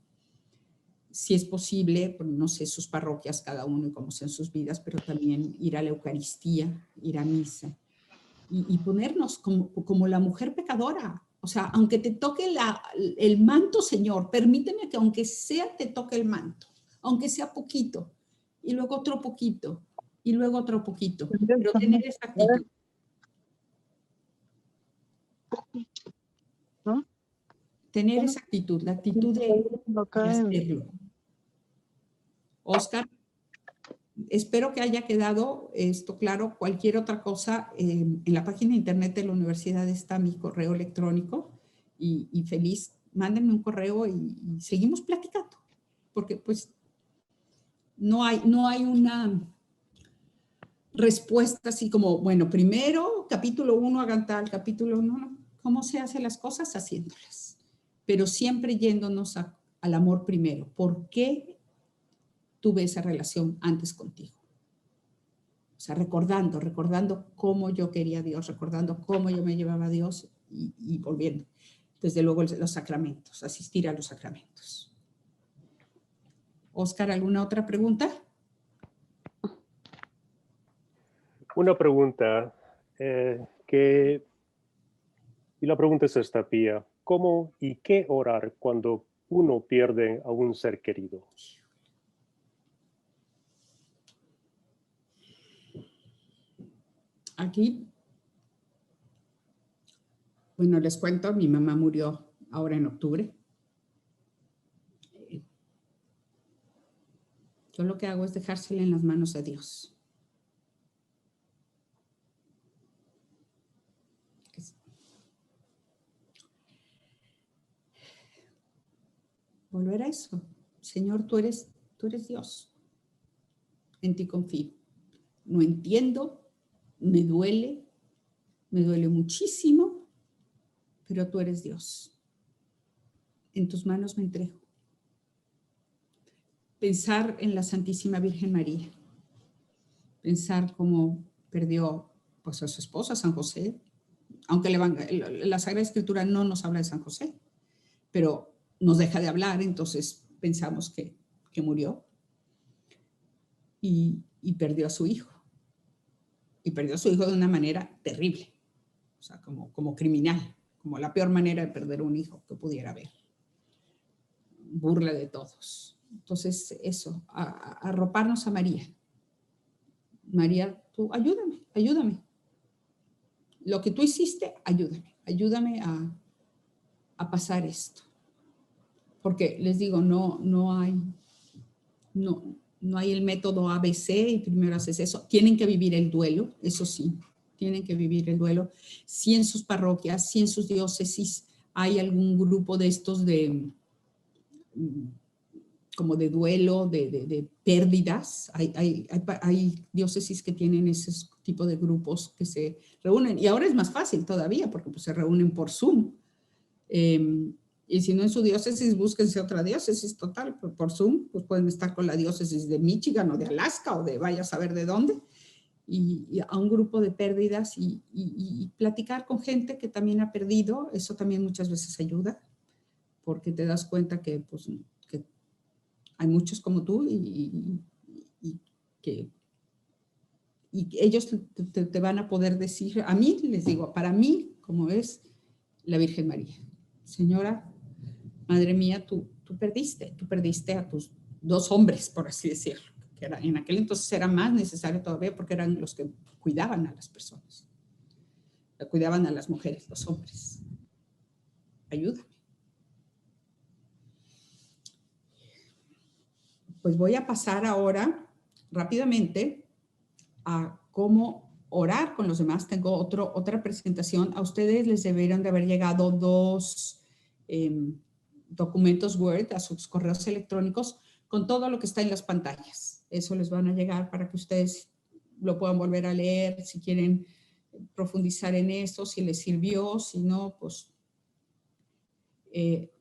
Si es posible, no sé sus parroquias cada uno y cómo sean sus vidas, pero también ir a la Eucaristía, ir a misa y ponernos como la mujer pecadora. O sea, aunque te toque el manto, Señor, permíteme que aunque sea te toque el manto, aunque sea poquito, y luego otro poquito, y luego otro poquito, pero tener esa actitud. ¿No? Tener esa actitud, la actitud de hacerlo. Oscar, espero que haya quedado esto claro. Cualquier otra cosa, en la página de internet de la universidad está mi correo electrónico y feliz, mándenme un correo y seguimos platicando, porque pues no hay una respuesta así como, bueno, primero, capítulo 1 hagan tal, capítulo 1, no. ¿Cómo se hacen las cosas? Haciéndolas, pero siempre yéndonos al amor primero. ¿Por qué tuve esa relación antes contigo? O sea, recordando cómo yo quería a Dios, recordando cómo yo me llevaba a Dios y volviendo. Desde luego los sacramentos, asistir a los sacramentos. Oscar, ¿alguna otra pregunta? Una pregunta y la pregunta es esta, Pía. ¿Cómo y qué orar cuando uno pierde a un ser querido? Aquí, bueno, les cuento, mi mamá murió ahora en octubre. Yo lo que hago es dejársela en las manos a Dios. Volver a eso. Señor, tú eres Dios. En ti confío. No entiendo, me duele muchísimo, pero tú eres Dios. En tus manos me entrego. Pensar en la Santísima Virgen María. Pensar cómo perdió pues, a su esposa, San José, aunque la Sagrada Escritura no nos habla de San José, pero nos deja de hablar, entonces pensamos que murió y perdió a su hijo. Y perdió a su hijo de una manera terrible, o sea, como criminal, como la peor manera de perder un hijo que pudiera haber. Burla de todos. Entonces, eso, arroparnos a María. María, tú ayúdame. Lo que tú hiciste, ayúdame a pasar esto. Porque les digo, no hay el método ABC y primero haces eso. Tienen que vivir el duelo, eso sí, tienen que vivir el duelo. Si en sus parroquias, si en sus diócesis hay algún grupo de estos como de duelo, de pérdidas. Hay diócesis que tienen ese tipo de grupos que se reúnen. Y ahora es más fácil todavía porque pues, se reúnen por Zoom. Y si no en su diócesis, búsquense otra diócesis total. Por Zoom, pues pueden estar con la diócesis de Michigan o de Alaska o de vaya a saber de dónde. Y a un grupo de pérdidas y platicar con gente que también ha perdido. Eso también muchas veces ayuda porque te das cuenta que pues hay muchos como tú y ellos te van a poder decir, a mí les digo, para mí, como es la Virgen María. Señora, madre mía, tú perdiste a tus dos hombres, por así decirlo, que en aquel entonces era más necesario todavía porque eran los que cuidaban a las personas, cuidaban a las mujeres, los hombres. Ayúdame. Pues voy a pasar ahora rápidamente a cómo orar con los demás, tengo otra presentación. A ustedes les deberían de haber llegado dos documentos Word a sus correos electrónicos con todo lo que está en las pantallas. Eso les van a llegar para que ustedes lo puedan volver a leer, si quieren profundizar en esto, si les sirvió, si no, pues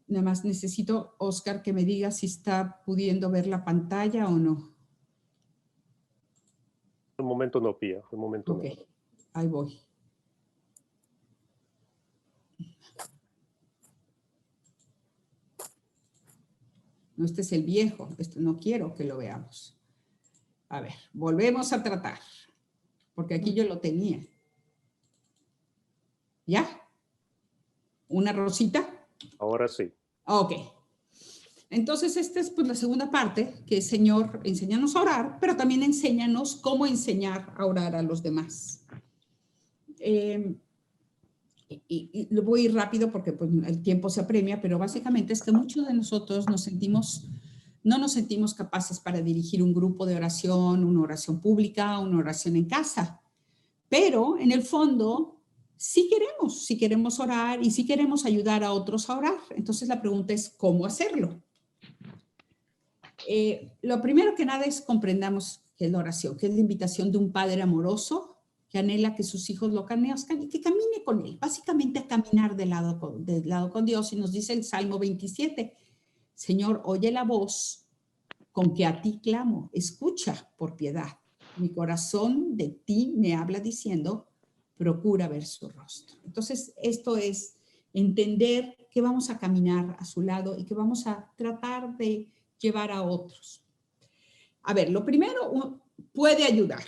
nada más necesito, Oscar, que me diga si está pudiendo ver la pantalla o no. Al momento no, Pía, al momento Ok, no. ahí voy. No, este es el viejo, este no quiero que lo veamos. A ver, volvemos a tratar, porque aquí yo lo tenía. ¿Ya? ¿Una rosita? Ahora sí. Ok. Entonces, esta es pues la segunda parte, que es Señor, enséñanos a orar, pero también enséñanos cómo enseñar a orar a los demás. Y lo voy a ir rápido porque pues, el tiempo se apremia, pero básicamente es que muchos de nosotros no nos sentimos capaces para dirigir un grupo de oración, una oración pública, una oración en casa. Pero en el fondo sí queremos orar y sí queremos ayudar a otros a orar. Entonces la pregunta es, ¿cómo hacerlo? Lo primero que nada es comprendamos qué es la oración, que es la invitación de un padre amoroso que anhela que sus hijos lo conozcan y que camine con él, básicamente a caminar del lado con Dios. Y nos dice el Salmo 27, Señor, oye la voz con que a ti clamo, escucha por piedad. Mi corazón de ti me habla diciendo, procura ver su rostro. Entonces, esto es entender que vamos a caminar a su lado y que vamos a tratar de llevar a otros. A ver, lo primero, puede ayudar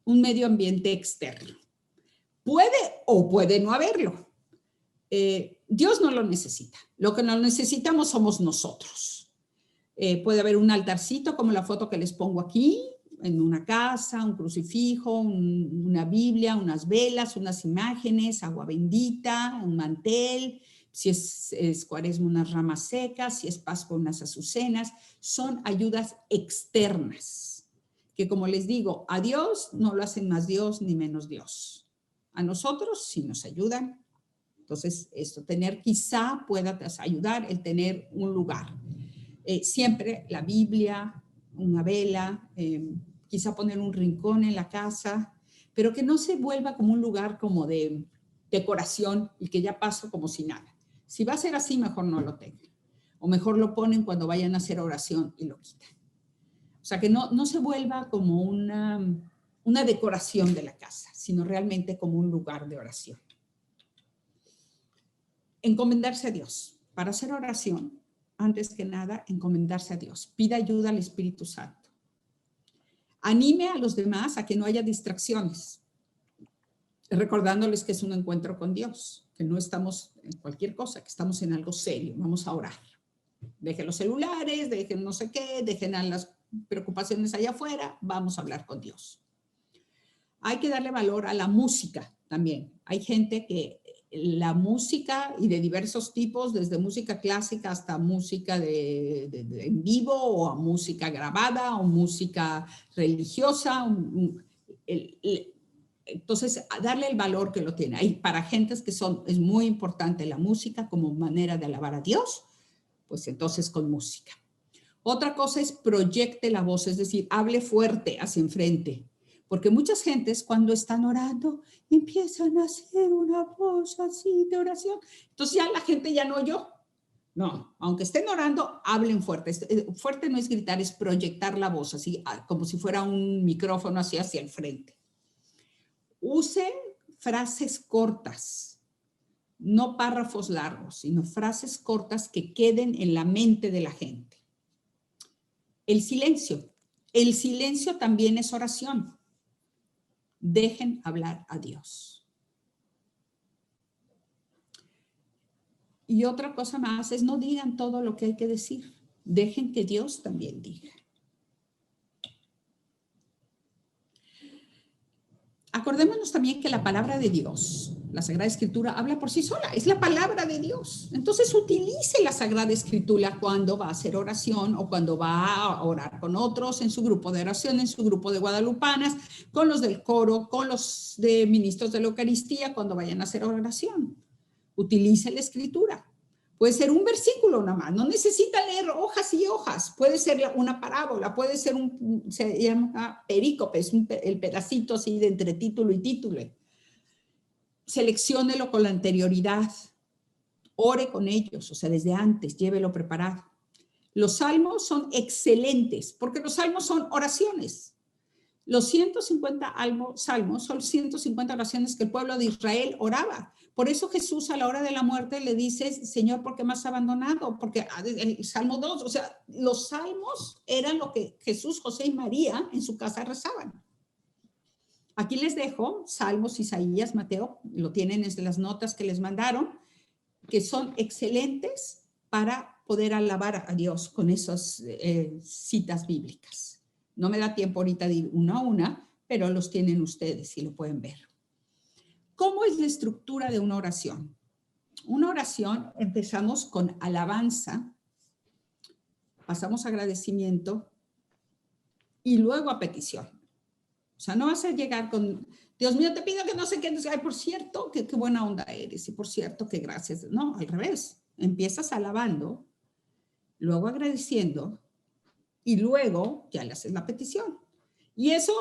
un medio ambiente externo. Puede o puede no haberlo. Dios no lo necesita. Lo que no necesitamos somos nosotros. Puede haber un altarcito como la foto que les pongo aquí, en una casa, un crucifijo, una Biblia, unas velas, unas imágenes, agua bendita, un mantel, si es cuaresma unas ramas secas, si es Pascua unas azucenas, son ayudas externas, que como les digo, a Dios no lo hacen más Dios ni menos Dios. A nosotros sí nos ayudan. Entonces, esto, quizá pueda ayudar el tener un lugar. Siempre la Biblia, una vela, quizá poner un rincón en la casa, pero que no se vuelva como un lugar como de decoración y que ya paso como si nada. Si va a ser así, mejor no lo tengan. O mejor lo ponen cuando vayan a hacer oración y lo quitan. O sea, que no se vuelva como una decoración de la casa, sino realmente como un lugar de oración. Encomendarse a Dios. Para hacer oración, antes que nada, encomendarse a Dios. Pida ayuda al Espíritu Santo. Anime a los demás a que no haya distracciones, recordándoles que es un encuentro con Dios, que no estamos en cualquier cosa, que estamos en algo serio. Vamos a orar. Dejen los celulares, dejen no sé qué, dejen a las preocupaciones allá afuera, vamos a hablar con Dios. Hay que darle valor a la música también. Hay gente que la música y de diversos tipos, desde música clásica hasta música en vivo o a música grabada o música religiosa. Entonces, darle el valor que lo tiene. Hay para gentes que es muy importante la música como manera de alabar a Dios, pues entonces con música. Otra cosa es proyecte la voz, es decir, hable fuerte hacia enfrente. Porque muchas gentes cuando están orando empiezan a hacer una voz así de oración. Entonces ya la gente ya no oyó. No, aunque estén orando, hablen fuerte. Fuerte no es gritar, es proyectar la voz así, como si fuera un micrófono así hacia el frente. Usen frases cortas, no párrafos largos, sino frases cortas que queden en la mente de la gente. El silencio también es oración. Dejen hablar a Dios. Y otra cosa más es no digan todo lo que hay que decir. Dejen que Dios también diga. Acordémonos también que la palabra de Dios La Sagrada Escritura habla por sí sola, es la palabra de Dios. Entonces utilice la Sagrada Escritura cuando va a hacer oración o cuando va a orar con otros en su grupo de oración, en su grupo de guadalupanas, con los del coro, con los de ministros de la Eucaristía, cuando vayan a hacer oración. Utilice la Escritura. Puede ser un versículo nada más, no necesita leer hojas y hojas, puede ser una parábola, puede ser se llama perícope, es el pedacito así de entre título y título. Selecciónelo con la anterioridad, ore con ellos, o sea, desde antes, llévelo preparado. Los salmos son excelentes, porque los salmos son oraciones. Los 150 salmos son 150 oraciones que el pueblo de Israel oraba. Por eso Jesús a la hora de la muerte le dice, Señor, ¿por qué me has abandonado? Porque el Salmo 2, o sea, los salmos eran lo que Jesús, José y María en su casa rezaban. Aquí les dejo Salmos, Isaías, Mateo, lo tienen en las notas que les mandaron, que son excelentes para poder alabar a Dios con esas citas bíblicas. No me da tiempo ahorita de ir una a una, pero los tienen ustedes y lo pueden ver. ¿Cómo es la estructura de una oración? Una oración empezamos con alabanza, pasamos a agradecimiento y luego a petición. O sea, no vas a llegar con, Dios mío, te pido que no sé qué, ay, por cierto, qué buena onda eres, y por cierto, que gracias. No, al revés. Empiezas alabando, luego agradeciendo, y luego ya le haces la petición. Y eso,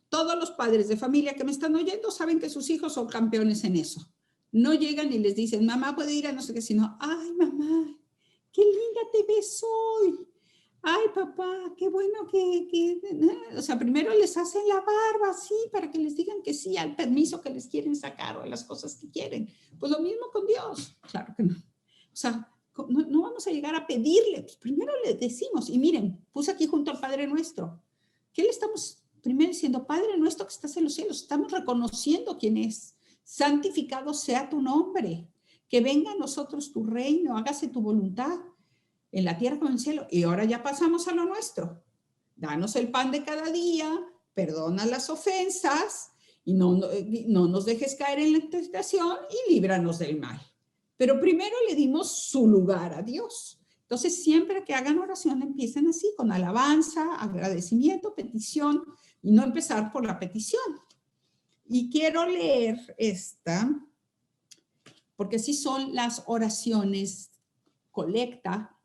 todos los padres de familia que me están oyendo saben que sus hijos son campeones en eso. No llegan y les dicen, mamá, ¿puedo ir a no sé qué? Sino, ay, mamá, qué linda te ves hoy. Ay, papá, qué bueno que... O sea, primero les hacen la barba, sí, para que les digan que sí al permiso que les quieren sacar o a las cosas que quieren. Pues lo mismo con Dios. Claro que no. O sea, no vamos a llegar a pedirle. Pues primero le decimos, y miren, puse aquí junto al Padre Nuestro. ¿Qué le estamos primero diciendo? Padre Nuestro que estás en los cielos. Estamos reconociendo quién es. Santificado sea tu nombre. Que venga a nosotros tu reino, hágase tu voluntad en la tierra como en el cielo. Y ahora ya pasamos a lo nuestro. Danos el pan de cada día, perdona las ofensas y no nos dejes caer en la tentación y líbranos del mal. Pero primero le dimos su lugar a Dios. Entonces, siempre que hagan oración, empiecen así, con alabanza, agradecimiento, petición, y no empezar por la petición. Y quiero leer esta, porque así son las oraciones colecta,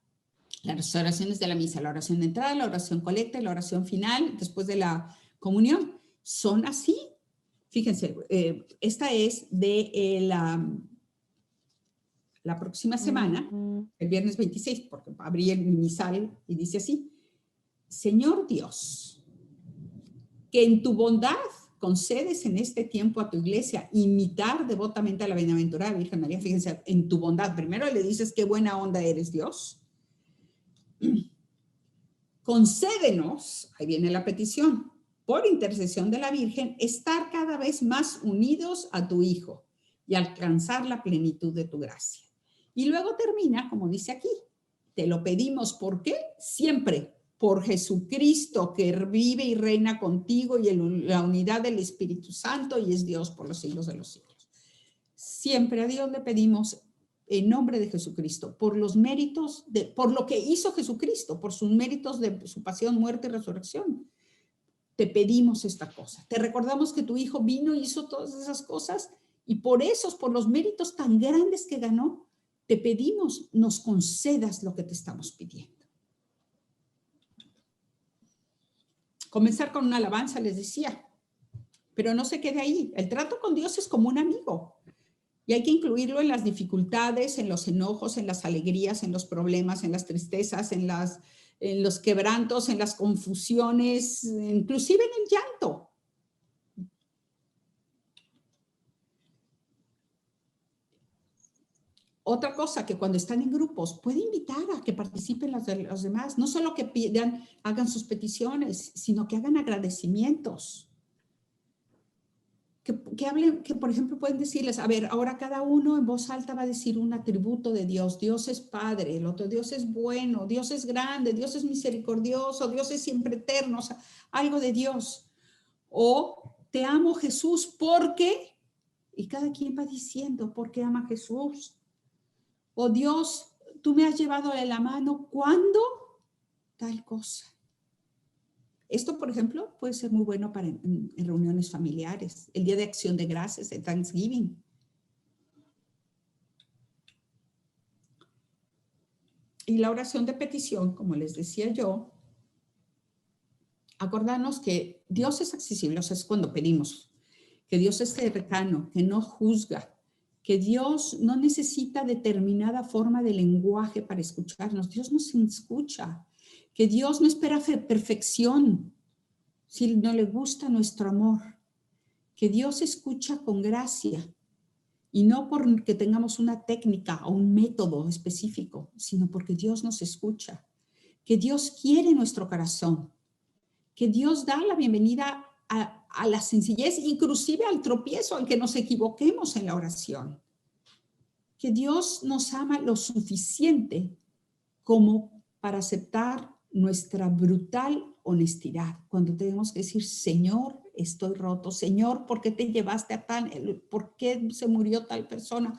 las oraciones de la misa, la oración de entrada, la oración colecta y la oración final después de la comunión. Son así. Fíjense, esta es de la próxima semana, el viernes 26, porque abrí el misal y dice así: Señor Dios, que en tu bondad concedes en este tiempo a tu iglesia imitar devotamente a la bienaventurada Virgen María. Fíjense, en tu bondad. Primero le dices qué buena onda eres, Dios. Concédenos, ahí viene la petición, por intercesión de la Virgen, estar cada vez más unidos a tu Hijo y alcanzar la plenitud de tu gracia. Y luego termina, como dice aquí, te lo pedimos, ¿por qué? Siempre, por Jesucristo, que vive y reina contigo y en la unidad del Espíritu Santo y es Dios por los siglos de los siglos. Siempre a Dios le pedimos en nombre de Jesucristo, por los méritos, por lo que hizo Jesucristo, por sus méritos de su pasión, muerte y resurrección. Te pedimos esta cosa. Te recordamos que tu Hijo vino y hizo todas esas cosas y por los méritos tan grandes que ganó, te pedimos nos concedas lo que te estamos pidiendo. Comenzar con una alabanza, les decía, pero no se quede ahí. El trato con Dios es como un amigo. Y hay que incluirlo en las dificultades, en los enojos, en las alegrías, en los problemas, en las tristezas, en los quebrantos, en las confusiones, inclusive en el llanto. Otra cosa, que cuando están en grupos, puede invitar a que participen los demás. No solo que pidan, hagan sus peticiones, sino que hagan agradecimientos. Que hablen, que por ejemplo pueden decirles, a ver, ahora cada uno en voz alta va a decir un atributo de Dios. Dios es Padre, el otro Dios es bueno, Dios es grande, Dios es misericordioso, Dios es siempre eterno, o sea, algo de Dios. O te amo Jesús porque Y cada quien va diciendo por qué ama a Jesús. Oh Dios, tú me has llevado de la mano. ¿Cuándo? Tal cosa. Esto, por ejemplo, puede ser muy bueno para en reuniones familiares. El Día de Acción de Gracias, el Thanksgiving. Y la oración de petición, como les decía yo, acordarnos que Dios es accesible, o sea, es cuando pedimos, que Dios es cercano, que no juzga, que Dios no necesita determinada forma de lenguaje para escucharnos. Dios nos escucha, que Dios no espera perfección si no le gusta nuestro amor, que Dios escucha con gracia y no porque tengamos una técnica o un método específico, sino porque Dios nos escucha, que Dios quiere nuestro corazón, que Dios da la bienvenida a la sencillez, inclusive al tropiezo, al que nos equivoquemos en la oración. Que Dios nos ama lo suficiente como para aceptar nuestra brutal honestidad. Cuando tenemos que decir, Señor, estoy roto. Señor, ¿por qué te llevaste a tal? ¿Por qué se murió tal persona?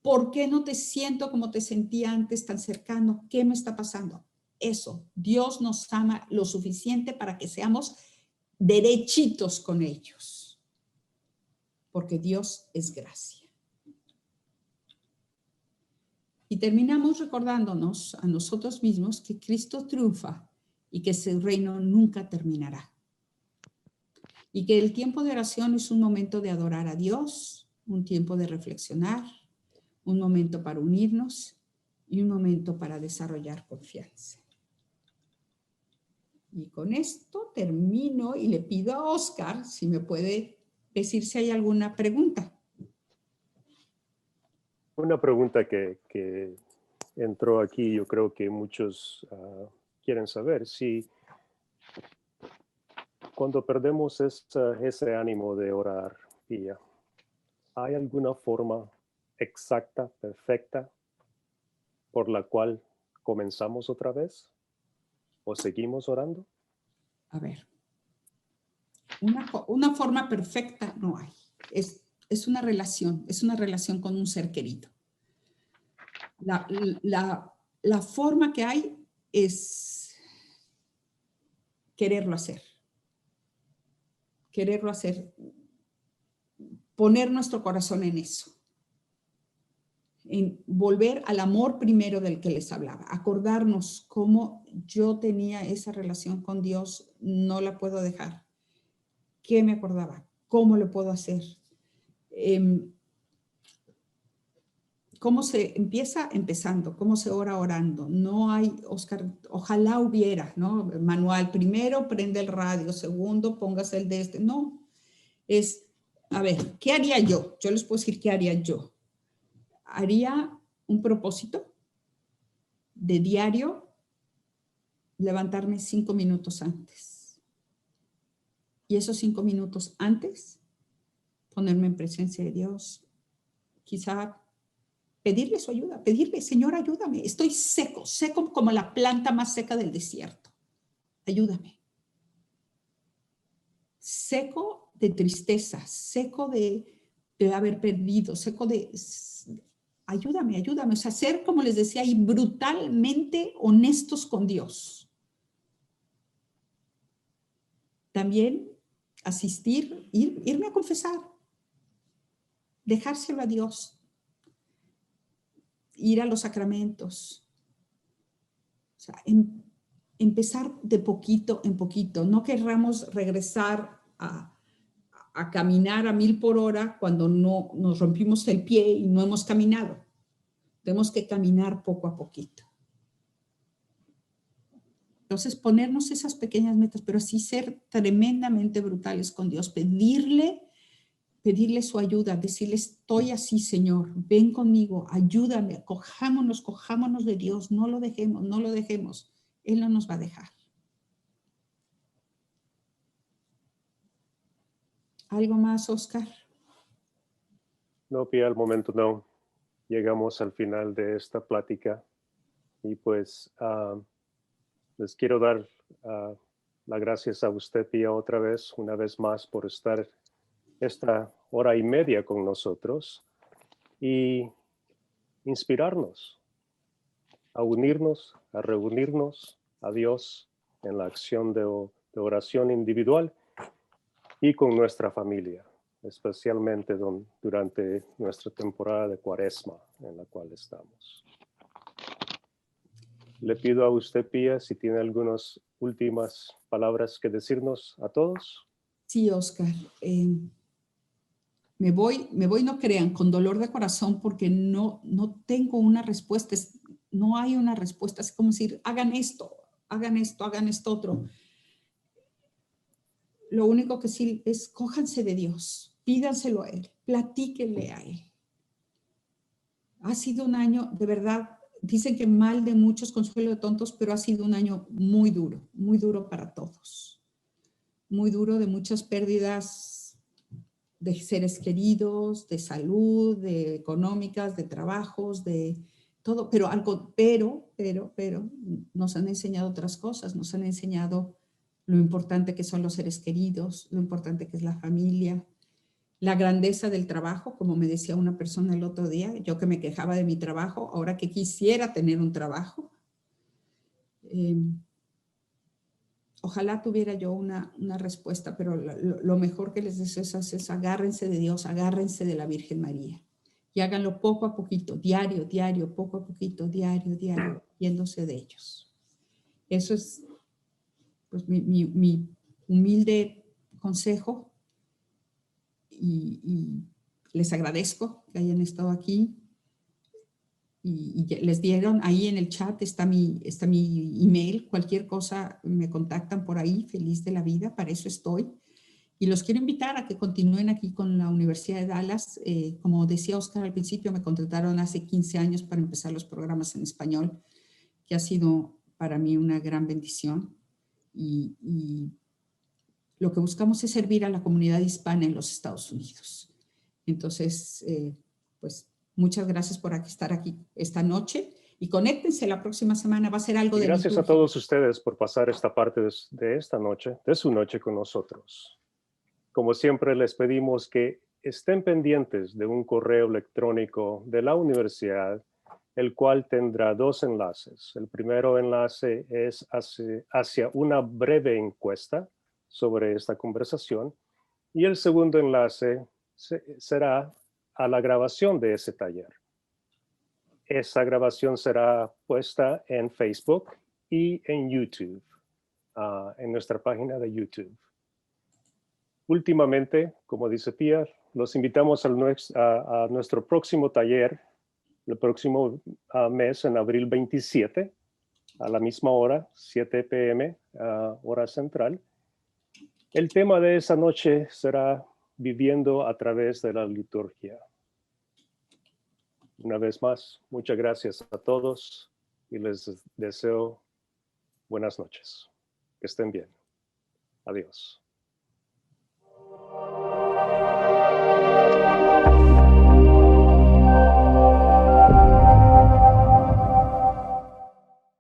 ¿Por qué no te siento como te sentía antes, tan cercano? ¿Qué me está pasando? Eso, Dios nos ama lo suficiente para que seamos derechitos con ellos, porque Dios es gracia. Y terminamos recordándonos a nosotros mismos que Cristo triunfa y que su reino nunca terminará. Y que el tiempo de oración es un momento de adorar a Dios, un tiempo de reflexionar, un momento para unirnos y un momento para desarrollar confianza. Y con esto termino y le pido a Oscar si me puede decir si hay alguna pregunta. Una pregunta que entró aquí, yo creo que muchos quieren saber, si cuando perdemos ese ánimo de orar, Pía, ¿hay alguna forma exacta, perfecta, por la cual comenzamos otra vez o seguimos orando? A ver, una forma perfecta no hay. Es una relación con un ser querido. La forma que hay es quererlo hacer, poner nuestro corazón en eso, en volver al amor primero del que les hablaba, acordarnos cómo yo tenía esa relación con Dios, no la puedo dejar. ¿Qué me acordaba? ¿Cómo lo puedo hacer? ¿Cómo se empieza? Empezando. ¿Cómo se ora? Orando. No hay, Oscar, ojalá hubiera, ¿no? Manual, primero prende el radio, segundo póngase el de este. No, es, a ver, ¿qué haría yo? Yo les puedo decir qué haría yo. Haría un propósito de diario levantarme 5 minutos antes. Y esos 5 minutos antes, ponerme en presencia de Dios, quizá pedirle su ayuda, pedirle, Señor, ayúdame, estoy seco, seco como la planta más seca del desierto, ayúdame. Seco de tristeza, seco de haber perdido, seco de, ayúdame, ayúdame, o sea, ser, como les decía, y brutalmente honestos con Dios. También asistir, irme a confesar, dejárselo a Dios, ir a los sacramentos, o sea, empezar de poquito en poquito. No querramos regresar a caminar a 1000 por hora cuando no nos rompimos el pie y no hemos caminado. Tenemos que caminar poco a poquito. Entonces, ponernos esas pequeñas metas, pero así ser tremendamente brutales con Dios, pedirle su ayuda, decirle, estoy así, Señor, ven conmigo, ayúdame, cojámonos de Dios, no lo dejemos, Él no nos va a dejar. ¿Algo más, Oscar? No, Pía, al momento no. Llegamos al final de esta plática y pues les quiero dar las gracias a usted, Pía, una vez más por estar esta hora y media con nosotros y inspirarnos a unirnos, a reunirnos a Dios en la acción de oración individual y con nuestra familia, especialmente durante nuestra temporada de Cuaresma en la cual estamos. Le pido a usted, Pía, si tiene algunas últimas palabras que decirnos a todos. Sí, Oscar. Me voy, no crean, con dolor de corazón porque no tengo una respuesta. No hay una respuesta. Es como decir, hagan esto otro. Lo único que sí es, cójanse de Dios, pídanselo a Él, platíquenle a Él. Ha sido un año, de verdad, dicen que mal de muchos, consuelo de tontos, pero ha sido un año muy duro para todos. Muy duro, de muchas pérdidas de seres queridos, de salud, de económicas, de trabajos, de todo, pero nos han enseñado otras cosas, nos han enseñado lo importante que son los seres queridos, lo importante que es la familia, la grandeza del trabajo, como me decía una persona el otro día, yo que me quejaba de mi trabajo, ahora que quisiera tener un trabajo. Ojalá tuviera yo una respuesta, pero lo mejor que les deseo es agárrense de Dios, agárrense de la Virgen María y háganlo poco a poquito, diario, poco a poquito, diario, yéndose de ellos. Eso es pues, mi humilde consejo y les agradezco que hayan estado aquí y les dieron ahí en el chat, está mi email, cualquier cosa me contactan por ahí, feliz de la vida, para eso estoy. Y los quiero invitar a que continúen aquí con la Universidad de Dallas. Como decía Oscar al principio, me contrataron hace 15 años para empezar los programas en español, que ha sido para mí una gran bendición. Y lo que buscamos es servir a la comunidad hispana en los Estados Unidos. Entonces, pues muchas gracias por estar aquí esta noche y conéctense la próxima semana, va a ser algo de Gracias liturgia. a todos ustedes por pasar esta parte de esta noche, de su noche con nosotros. Como siempre les pedimos que estén pendientes de un correo electrónico de la universidad, el cual tendrá dos enlaces. El primero enlace es hacia una breve encuesta sobre esta conversación y el segundo enlace será a la grabación de ese taller. Esa grabación será puesta en Facebook y en YouTube, en nuestra página de YouTube. Últimamente, como dice Pía, los invitamos a nuestro próximo taller, el próximo mes, en abril 27, a la misma hora, 7 p.m., hora central. El tema de esa noche será viviendo a través de la liturgia. Una vez más, muchas gracias a todos y les deseo buenas noches. Que estén bien. Adiós.